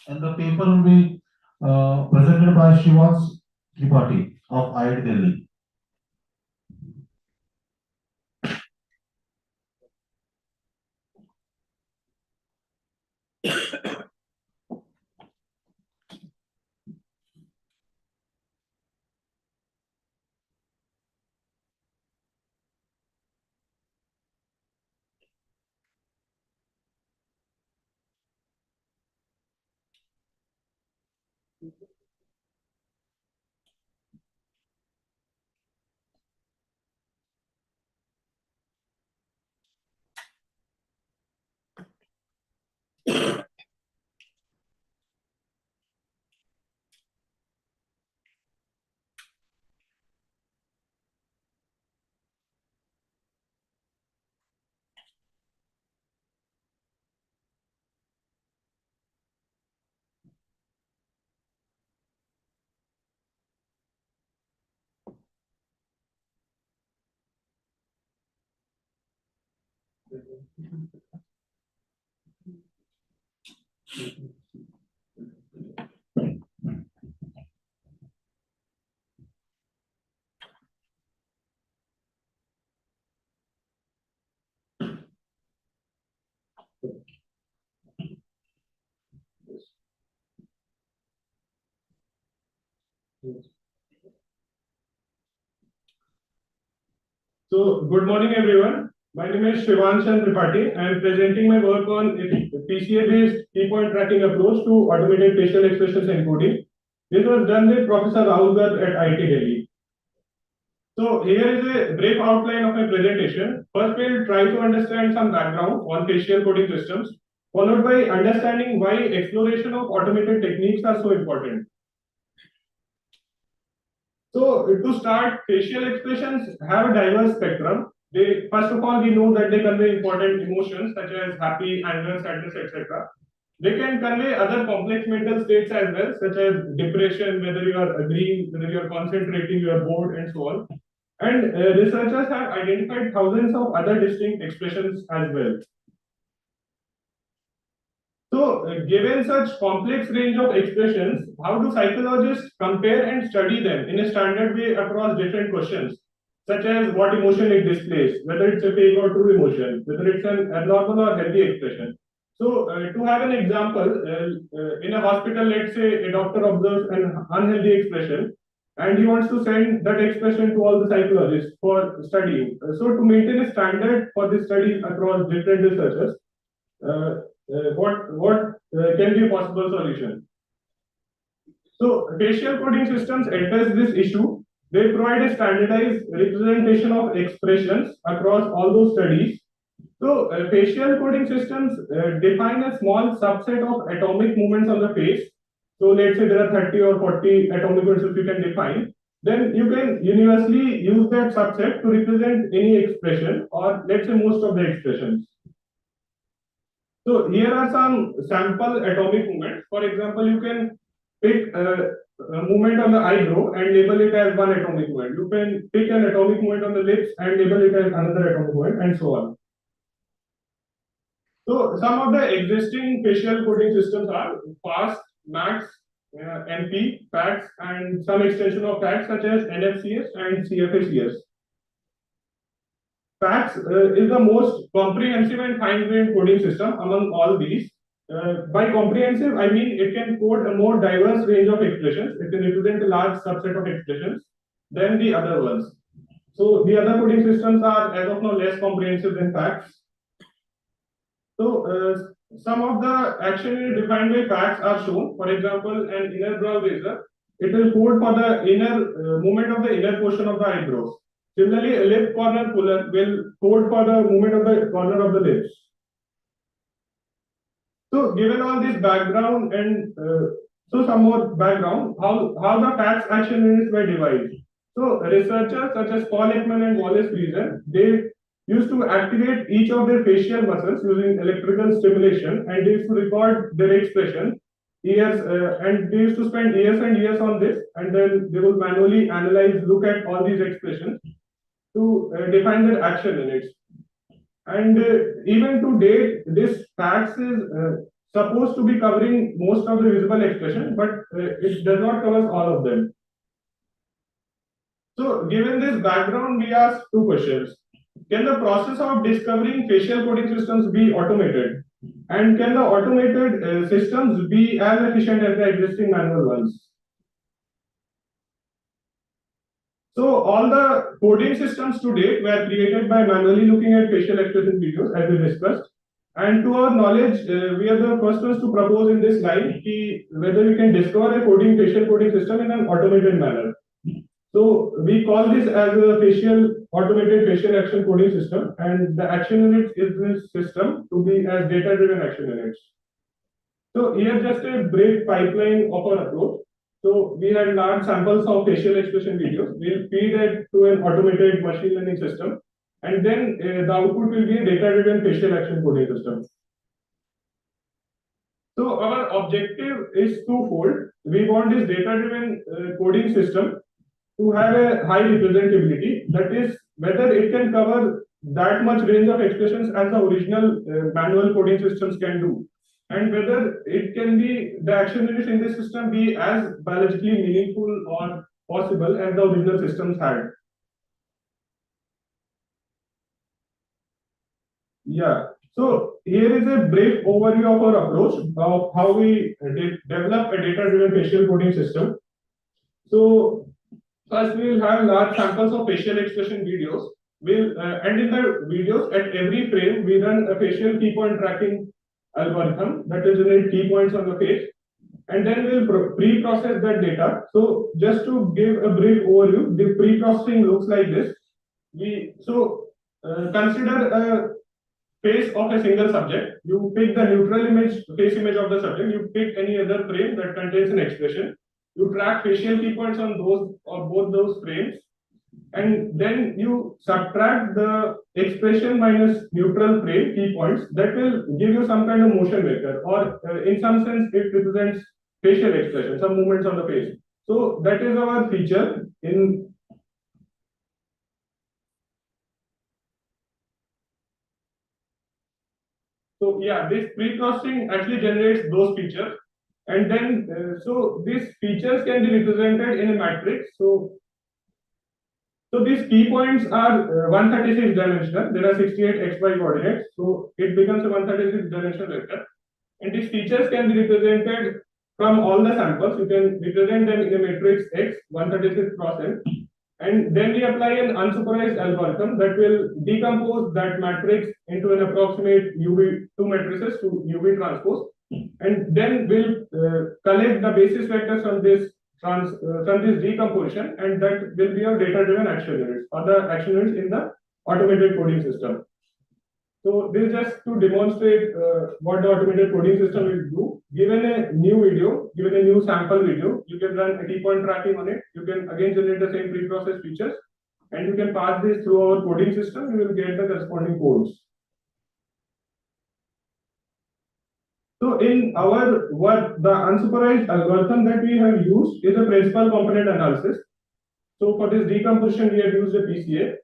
And the paper will be presented by Shivansh Tripathi of IIT Delhi. So, good morning everyone. My name is Shivansh Tripathi. I am presenting my work on PCA-based key point tracking approach to automated facial expressions encoding. This was done with Professor Rahul Garg at IIT Delhi. So, here is a brief outline of my presentation. First, we'll try to understand some background on facial coding systems, followed by understanding why exploration of automated techniques are so important. So to start, facial expressions have a diverse spectrum. First of all, we know that they convey important emotions such as happy, anger, sadness, etc. They can convey other complex mental states as well, such as depression, whether you are agreeing, whether you are concentrating, you are bored, and so on. And researchers have identified thousands of other distinct expressions as well. So, given such complex range of expressions, how do psychologists compare and study them in a standard way across different questions, such as what emotion it displays, whether it's a fake or true emotion, whether it's an abnormal or healthy expression. So, to have an example, in a hospital, let's say a doctor observes an unhealthy expression, and he wants to send that expression to all the psychologists for studying. So, to maintain a standard for this study across different researchers, what can be a possible solution? So facial coding systems address this issue. They provide a standardized representation of expressions across all those studies. So facial coding systems define a small subset of atomic movements on the face. So let's say there are 30 or 40 atomic movements you can define. Then you can universally use that subset to represent any expression, or let's say most of the expressions. So here are some sample atomic movements. For example, you can pick a movement on the eyebrow and label it as one atomic movement. You can pick an atomic movement on the lips and label it as another atomic movement, and so on. So some of the existing facial coding systems are FAST, MAX, NP, FACS, and some extension of FACS such as NFCS and CFACS. FACS is the most comprehensive and fine-grained coding system among all these. By comprehensive, I mean it can code a more diverse range of expressions. It can represent a large subset of expressions than the other ones. So the other coding systems are as of now less comprehensive than facts. So some of the action unit defined by facts are shown. For example, an inner brow razor, it will code for the inner movement of the inner portion of the eyebrows. Similarly, a lip corner puller will code for the movement of the corner of the lips. So given all this background and so some more background, how the facts action units were devised. So researchers such as Paul Ekman and Wallace Friesen, they used to activate each of their facial muscles using electrical stimulation, and they used to record their expression years, and they used to spend years and years on this, and then they would manually analyze, look at all these expressions to define their action units. And even to date, this facts is supposed to be covering most of the visible expression, but it does not cover all of them. So given this background, we ask two questions. Can the process of discovering facial coding systems be automated? And can the automated systems be as efficient as the existing manual ones? So all the coding systems to date were created by manually looking at facial expression videos, as we discussed. And to our knowledge, we are the first ones to propose in this line whether we can discover a facial coding system in an automated manner. So we call this as a automated facial action coding system, and the action unit is this system to be as data-driven action units. So here just a brief pipeline of our approach. So we had large samples of facial expression videos. We'll feed it to an automated machine learning system, and then the output will be a data-driven facial action coding system. So our objective is twofold. We want this data-driven coding system to have a high representability, that is, whether it can cover that much range of expressions as the original manual coding systems can do, and whether it can be the action units in this system be as biologically meaningful or possible as the original systems had. Yeah. So here is a brief overview of our approach of how we develop a data-driven facial coding system. So first, we will have large samples of facial expression videos. And in the videos, at every frame, we run a facial key point tracking algorithm that will generate key points on the face. And then we'll pre-process that data. So just to give a brief overview, the pre-processing looks like this. Consider a face of a single subject. You pick the neutral face image of the subject. You pick any other frame that contains an expression. You track facial key points on those or both those frames, and then you subtract the expression minus neutral frame key points. That will give you some kind of motion vector, or in some sense, it represents facial expression, some movements on the face. So that is our feature in. So yeah, this pre-processing actually generates those features. And then, so these features can be represented in a matrix. So these key points are 136 dimensional. There are 68 xy coordinates. So it becomes a 136 dimensional vector. And these features can be represented from all the samples. You can represent them in a matrix X, 136 cross N. And then we apply an unsupervised algorithm that will decompose that matrix into an approximate UV, two matrices to UV transpose. And then we'll collect the basis vectors from this decomposition, and that will be our data-driven action units, or the action units in the automated coding system. So this is just to demonstrate what the automated coding system will do. Given a new video, given a new sample video, you can run a key point tracking on it. You can again generate the same pre-processed features, and you can pass this through our coding system. You will get the corresponding codes. So in our work, the unsupervised algorithm that we have used is a principal component analysis. So for this decomposition, we have used a PCA.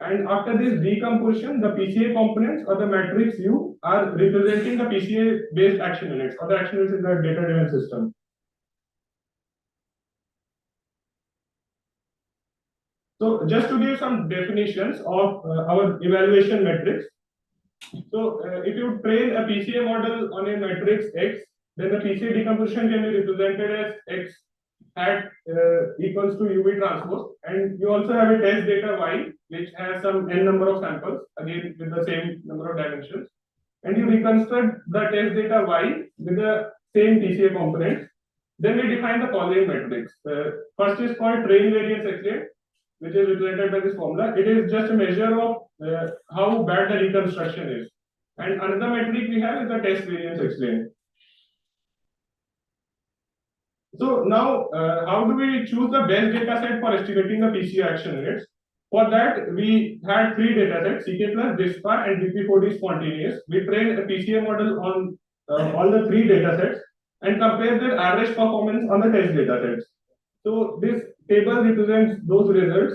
And after this decomposition, the PCA components or the matrix U are representing the PCA based action units, or the action units in the data-driven system. So just to give some definitions of our evaluation metrics. So if you train a PCA model on a matrix X, then the PCA decomposition can be represented as X. hat equals to UV transpose, and you also have a test data Y, which has some n number of samples, again with the same number of dimensions, and you reconstruct the test data Y with the same PCA components. Then we define the following metrics. First is called train variance explained, which is represented by this formula. It is just a measure of how bad the reconstruction is. And another metric we have is the test variance explained. So now, how do we choose the best data set for estimating the PCA action units? For that, we had three data sets, CK plus, DISPAR, and BP40 spontaneous. We trained a PCA model on all the three data sets and compared their average performance on the test data sets. So this table represents those results.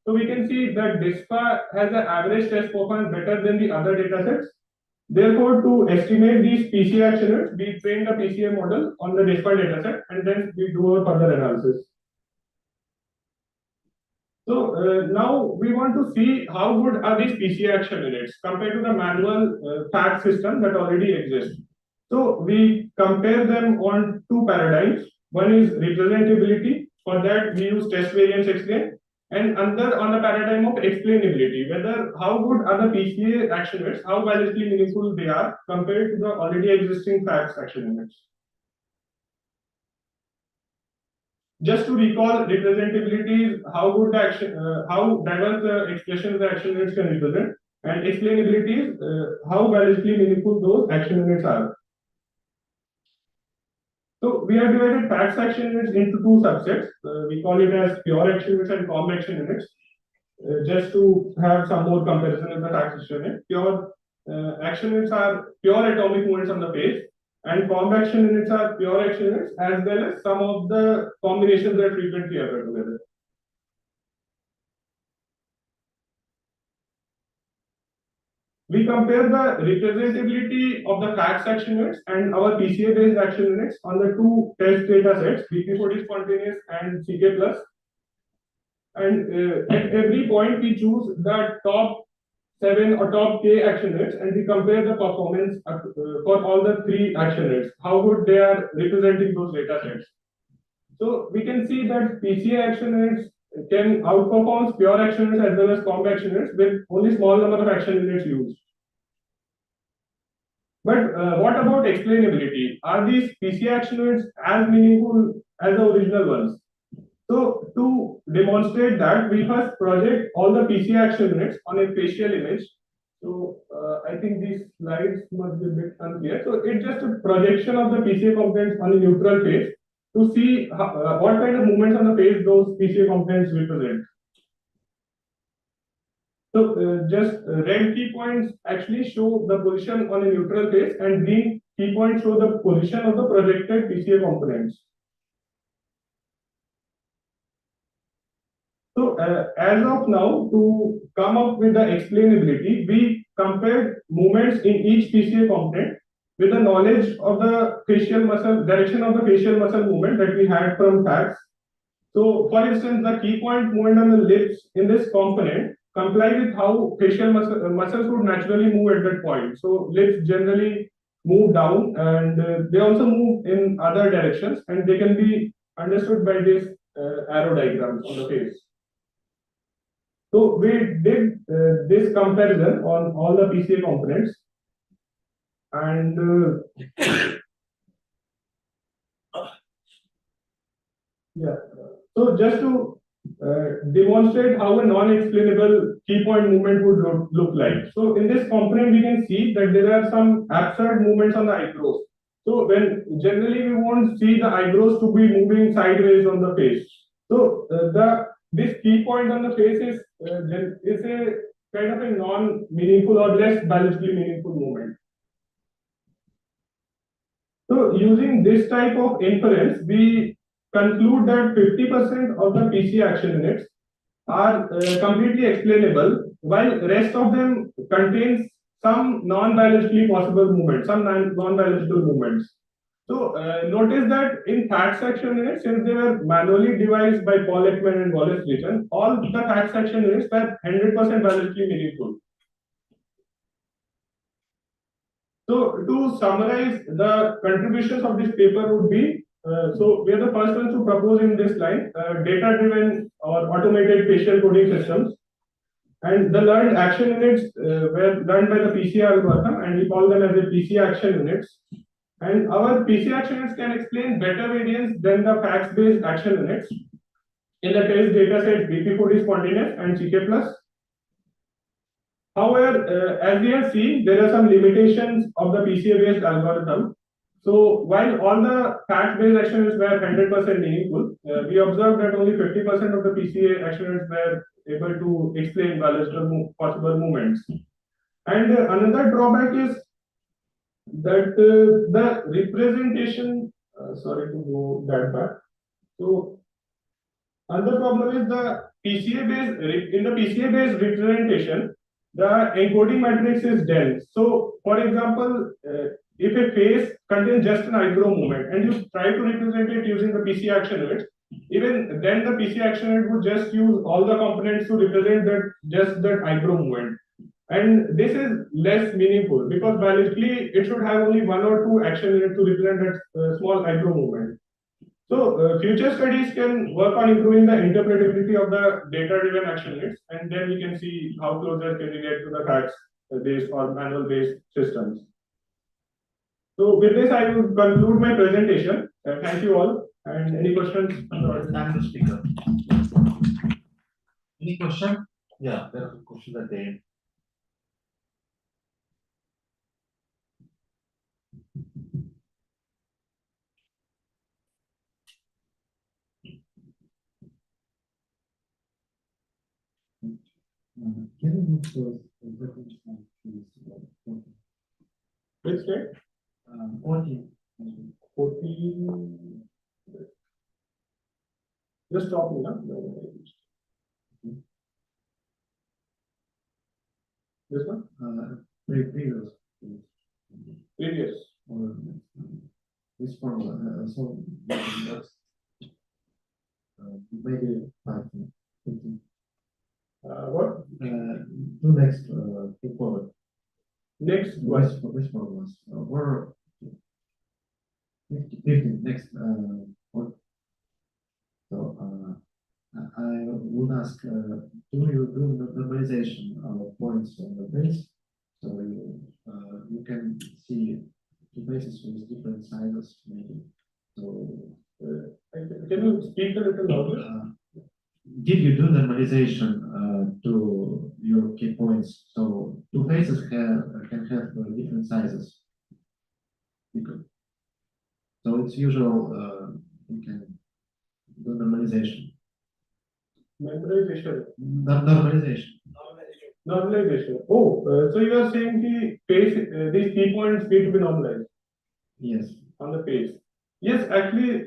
So we can see that DISPAR has an average test performance better than the other data sets. Therefore, to estimate these PCA action units, we train the PCA model on the DISPAR dataset and then we do our further analysis. So now we want to see how good are these PCA action units compared to the manual fact system that already exists. So we compare them on two paradigms. One is representability. For that, we use test variance explained. And another on the paradigm of explainability, whether how good are the PCA action units, how validly meaningful they are compared to the already existing facts action units. Just to recall, representability is how good the action, how diverse the expressions the action units can represent, and explainability is how validly meaningful those action units are. So we have divided facts action units into two subsets. We call it as pure action units and comb action units. Just to have some more comparison with the facts action unit. Pure action units are pure atomic movements on the phase, and comb action units are pure action units as well as some of the combinations that frequently occur together. We compare the representability of the facts action units and our PCA based action units on the two test data sets, BP40 spontaneous and CK plus. And at every point we choose the top 7 or top K action units and we compare the performance for all the three action units, how good they are representing those data sets. So we can see that PCA action units can outperform pure action units as well as comb action units with only small number of action units used. But what about explainability? Are these PCA action units as meaningful as the original ones? So to demonstrate that, we first project all the PCA action units on a facial image. So I think these slides must be a bit unclear. So it's just a projection of the PCA components on a neutral face to see what kind of movements on the face those PCA components represent. So just red key points actually show the position on a neutral face and green key points show the position of the projected PCA components. So as of now, to come up with the explainability, we compared movements in each PCA component with the knowledge of the facial muscle, direction of the facial muscle movement that we had from facts. So for instance, the key point movement on the lips in this component comply with how facial muscles would naturally move at that point. So lips generally move down and they also move in other directions and they can be understood by this arrow diagrams on the face. So we did this comparison on all the PCA components and yeah. So just to demonstrate how a non-explainable key point movement would look like. So in this component, we can see that there are some absurd movements on the eyebrows. So when generally we won't see the eyebrows to be moving sideways on the face. So this key point on the face is a kind of a non-meaningful or less balancedly meaningful movement. So using this type of inference, we conclude that 50% of the PC action units are completely explainable, while the rest of them contains some non-biologically possible movements, some non-biological movements. So notice that in facts action units, since they were manually devised by Paul Ekman and Wallace Layton, all the facts action units were 100% biologically meaningful. So to summarize, the contributions of this paper would be So we are the first ones to propose in this line data-driven or automated facial coding systems. And the learned action units were learned by the PC algorithm, and we call them as the PC action units. And our PC action units can explain better variants than the facts-based action units. In the test data set, BP4 is spontaneous and CK plus. However, as we have seen, there are some limitations of the PCA-based algorithm. So while all the fact-based actions were 100% meaningful, we observed that only 50% of the PCA actions were able to explain biological possible movements. And another drawback is that the representation, sorry to go that back. So another problem is the PCA-based, in the PCA-based representation, the encoding matrix is dense. So for example, if a face contains just an eyebrow movement and you try to represent it using the PC action unit, even then the PC action unit would just use all the components to represent that just that eyebrow movement. And this is less meaningful because biologically it should have only one or two action units to represent that small eyebrow movement. So future studies can work on improving the interpretability of the data-driven action units, and then we can see how closer can we get to the facts-based or manual-based systems. So with this, I will conclude my presentation. Thank you all. And any questions? Thank you, speaker. Any question? Yeah, there are questions at the end. Can you move those Which slide? 14. 14. Just stop me now. This one? Previous. Previous. Or this one. So maybe 15. What? Do next forward. Next Which one was? Or 15 next. So I would ask, do you do the normalization of points on the base? So you can see two bases with different sizes, maybe. So can you speak a little louder? Did you do normalization to your key points? So two faces can have different sizes. So it's usual you can do normalization. Memorization. Normalization. Normalization. Oh, so you are saying the face, these key points need to be normalized. Yes. On the face. Yes, actually,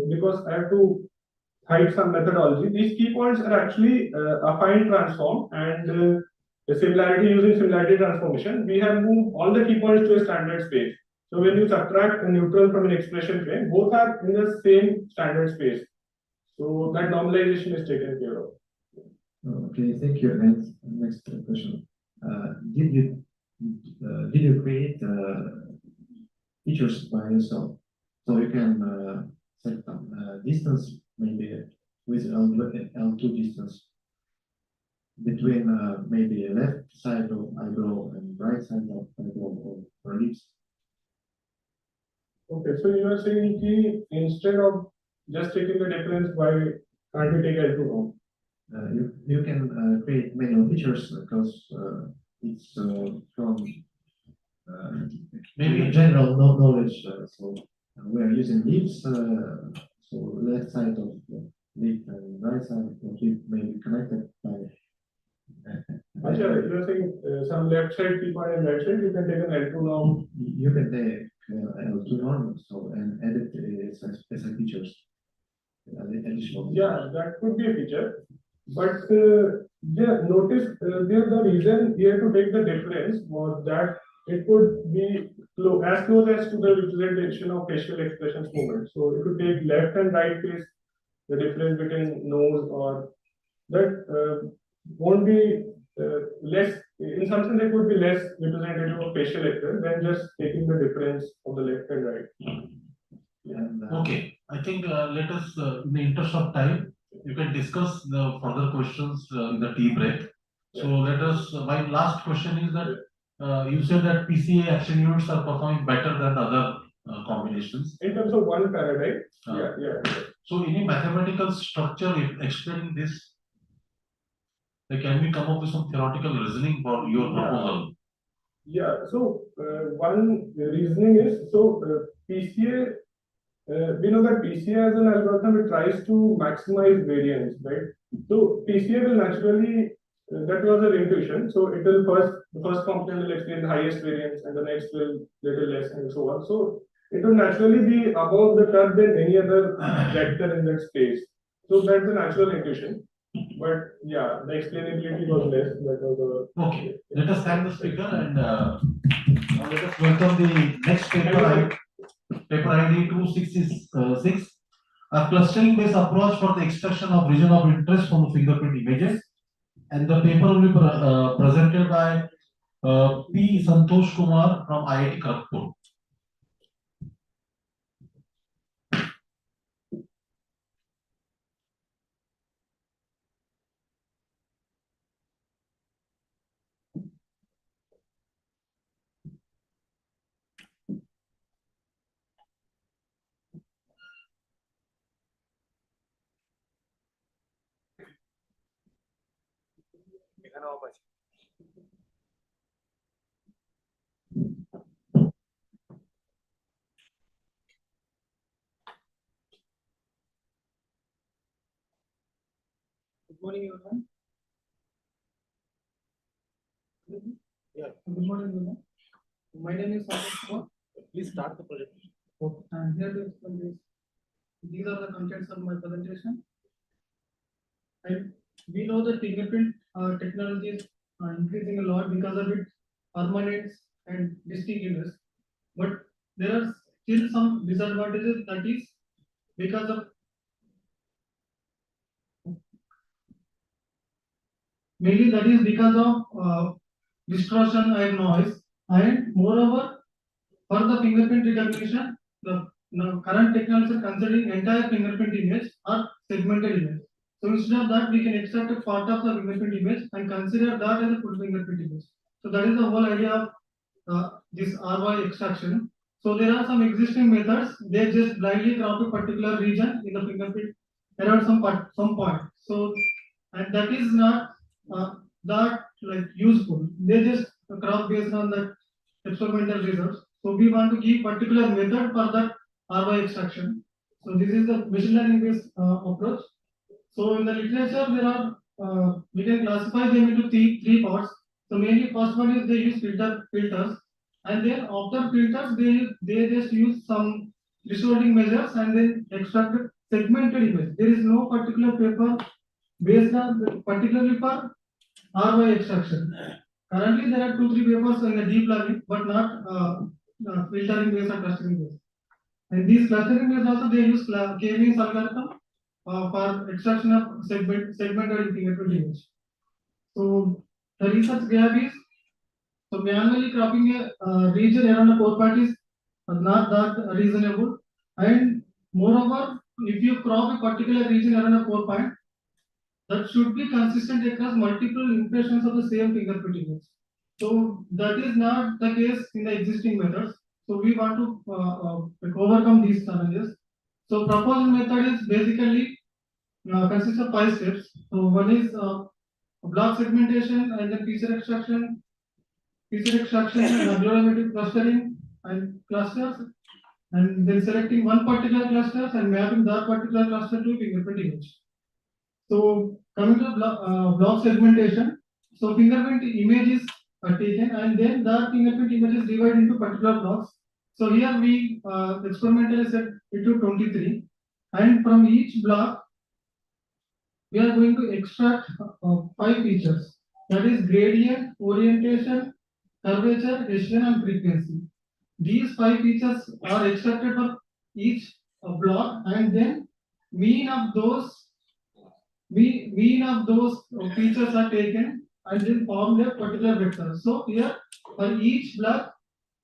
because I have to hide some methodology. These key points are actually affine transform and the similarity using similarity transformation. We have moved all the key points to a standard space. So when you subtract a neutral from an expression frame, both are in the same standard space. So that normalization is taken care of. Okay, thank you. And next question: Did you create features by yourself, so you can set some distance, maybe with L2 distance between maybe left side of eyebrow and right side of eyebrow or lips? Okay, so you are saying instead of just taking the difference, why can't we take L2 now? You can create manual features because it's from maybe general knowledge. So we are using lips, so left side of the lip and right side of the lip may be connected by. You are saying some left side people and right side, you can take an L2 now. You can take L2 normal, so and edit it as a features. Additional. Yeah, that could be a feature. But notice the reason here to take the difference was that it could be as close as to the representation of facial expressions movement. So if you take left and right face, the difference between nose or that won't be less. In some sense, it would be less representative of facial expression than just taking the difference of the left and right. Okay, I think let us, in the interest of time, you can discuss the further questions in the tea break. So let us, my last question is that you said that PCA action units are performing better than the other combinations. In terms of one paradigm, Uh, yeah. So any mathematical structure explaining this? Like, can we come up with some theoretical reasoning for your proposal? Yeah, so one reasoning is PCA. We know that PCA as an algorithm, it tries to maximize variance, right? So PCA will naturally, that was our intuition. So it will the first component will explain the highest variance, and the next will little less, and so on. So it will naturally be above the curve than any other vector in that space. So that's the natural intuition. But yeah, the explainability was less. That was Okay, let us thank the speaker and now let us welcome the next paper. Paper ID 266, a clustering based approach for the extraction of region of interest from the fingerprint images. And the paper will be presented by P. Santosh Kumar from IIT Kharagpur. Good morning, everyone. Yeah. Good morning, everyone. My name is Santosh Kumar. Please start the presentation. I am here to explain this. These are the contents of my presentation. And we know that fingerprint technology is increasing a lot because of its permanence and distinctiveness. But there are still some disadvantages, that is because of mainly that is because of distortion and noise, and moreover for the fingerprint recognition, the current technologies are considering entire fingerprint image or segmented image. So instead of that, we can extract a part of the fingerprint image and consider that as a full fingerprint image. So that is the whole idea of this RY extraction. So there are some existing methods. They just blindly crop a particular region in the fingerprint around some point. So and that is not that like useful. They just crop based on the experimental results. So we want to give particular method for that RY extraction. So this is the machine learning based approach. So in the literature, there are we can classify them into three parts. So mainly first one is they use filters, and then after filters they just use some distorting measures and then extract segmented image. There is no particular paper based on particularly for RY extraction. Currently, there are 2-3 papers in the deep learning, but not filtering based or clustering based. And these clustering based also they use K-means algorithm for extraction of segmented fingerprint image. So the research gap is so manually cropping a region around a core part is not that reasonable, and moreover, if you crop a particular region around a core point, that should be consistent across multiple impressions of the same fingerprint image. So that is not the case in the existing methods. So we want to overcome these challenges. So proposed method is basically consists of 5 steps. So one is block segmentation and then feature extraction and agglomerative clustering and clusters, and then selecting one particular cluster and mapping that particular cluster to fingerprint image. So coming to block segmentation, so fingerprint images are taken and then that fingerprint image is divided into particular blocks. So here we experimentally set it to 23, and from each block we are going to extract 5 features, that is gradient, orientation, curvature, Hessian and frequency. These 5 features are extracted for each block, and then mean of those features are taken and then form a particular vector. So here for each block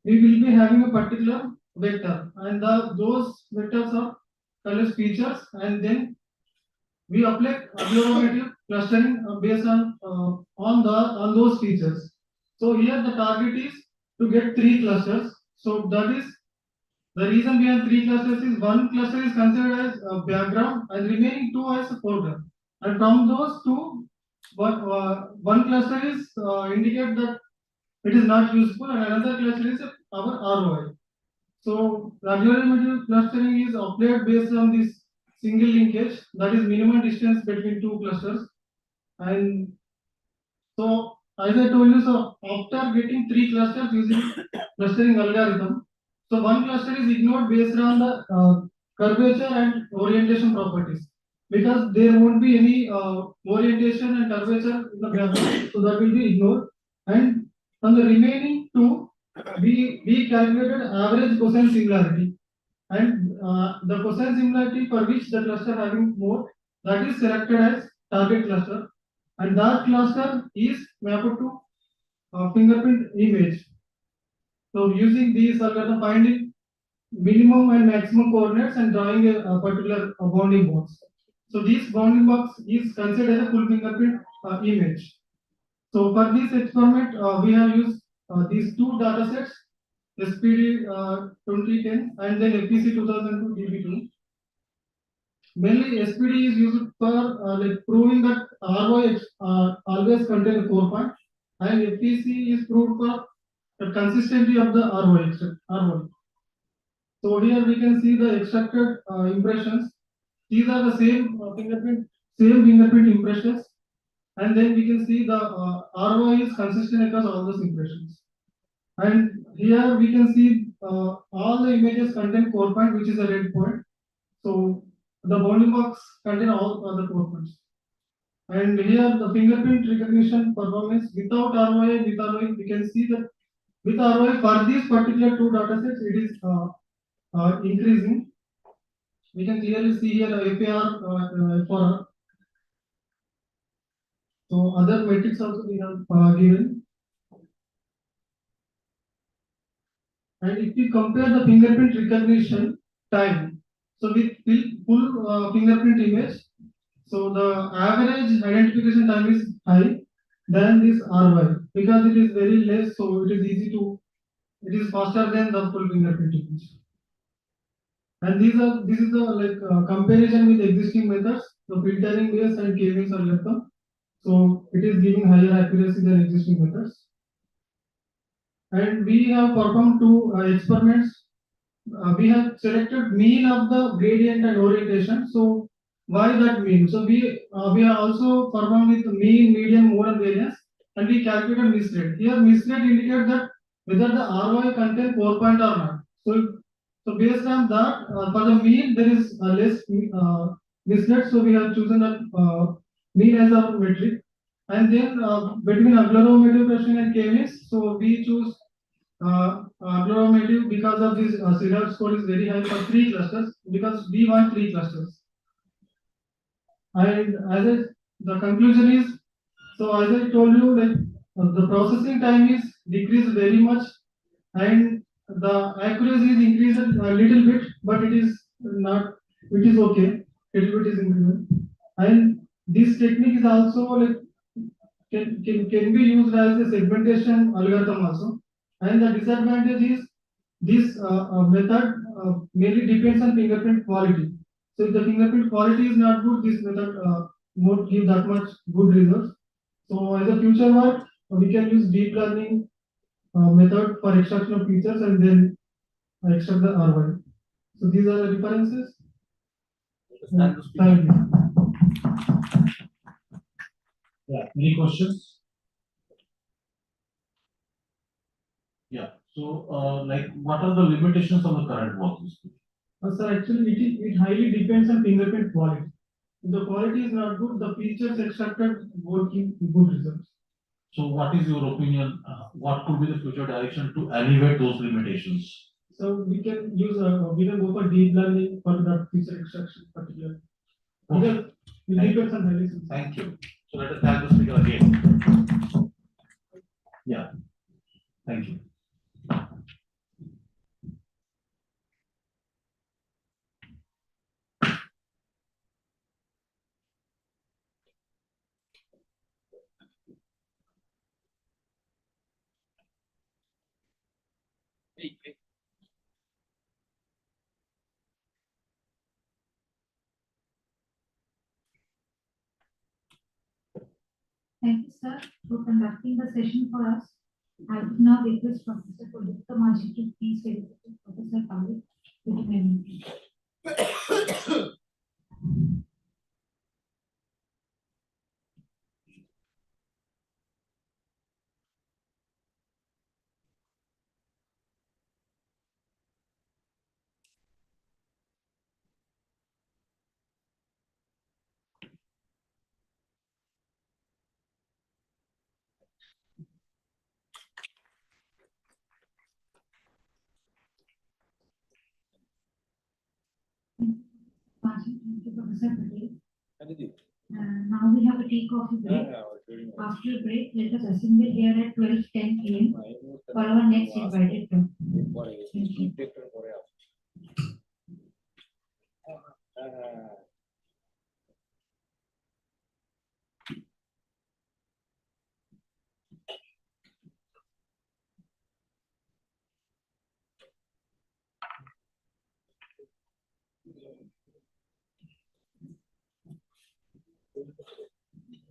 we will be having a particular vector, and those vectors are called as features, and then we apply agglomerative clustering based on those features. So here the target is to get 3 clusters. So that is the reason behind 3 clusters is one cluster is considered as a background and remaining 2 as a foreground. And from those 2, one cluster is indicate that it is not useful, and another cluster is our ROI. So agglomerative clustering is applied based on this single linkage, that is minimum distance between 2 clusters. And so as I told you, so after getting 3 clusters using clustering algorithm, so one cluster is ignored based on the curvature and orientation properties, because there won't be any orientation and curvature in the background, so that will be ignored. And on the remaining 2, we calculated average cosine similarity, and the cosine similarity for which the cluster having more, that is selected as target cluster, and that cluster is mapped to fingerprint image. So using these algorithm, finding minimum and maximum coordinates and drawing a particular bounding box. So this bounding box is considered as a full fingerprint image. So for this experiment, we have used these 2 data sets, SPD 2010 and then FPC 2002 DB2. Mainly SPD is used for like proving that ROI always contain a 4 point, and FPC is proved for the consistency of the ROI. So here we can see the extracted impressions. These are the same fingerprint impressions, and then we can see the ROI is consistent across all those impressions. And here we can see all the images contain 4 point, which is a red point. So the bounding box contain all other 4 points. And here the fingerprint recognition performance without ROI, with ROI, we can see that with ROI for these particular 2 data sets, it is increasing. We can clearly see here FAR for. So other metrics also we have given. And if we compare the fingerprint recognition time, so with full fingerprint image, so the average identification time is high than this ROI, because it is very less, so it is faster than the full fingerprint image. And this is the like comparison with existing methods, the filtering based and K-means algorithm. So it is giving higher accuracy than existing methods. And we have performed 2 experiments. We have selected mean of the gradient and orientation. So why that mean? So we have also performed with mean, median, mode, and variance, and we calculated misrate. Here misrate indicates that whether the ROI contain 4 point or not. So based on that, for the mean there is less misrate. So we have chosen that mean as our metric. And then between agglomerative clustering and K-means, so we choose agglomerative because of this CDAR score is very high for 3 clusters, because we want 3 clusters. And the conclusion is, so as I told you, like the processing time is decreased very much, and the accuracy is increased a little bit, but it is okay. Little bit is increased, and this technique is also like can be used as a segmentation algorithm also. And the disadvantage is this method mainly depends on fingerprint quality. So if the fingerprint quality is not good, this method won't give that much good results. So as a future work, we can use deep learning method for extraction of features and then extract the ROI. So these are the differences. Thank you. Yeah, any questions? Yeah, so like what are the limitations of the current work? Sir, actually it highly depends on fingerprint quality. If the quality is not good, the features extracted won't give good results. So what is your opinion? What could be the future direction to alleviate those limitations? So we can use we can go for deep learning for the feature extraction particularly. Okay. It depends on highly. Thank you. So let us thank the speaker again. Yeah. Thank you. Thank you, sir, for conducting the session for us. I would now request Professor Pradipta Maji to please take the Professor Khalid with the meeting. Maji, thank you, Professor Patel. Now we have a tea coffee break. After a break, let us assemble here at 12:10 p.m. for our next invited talk. Thank you.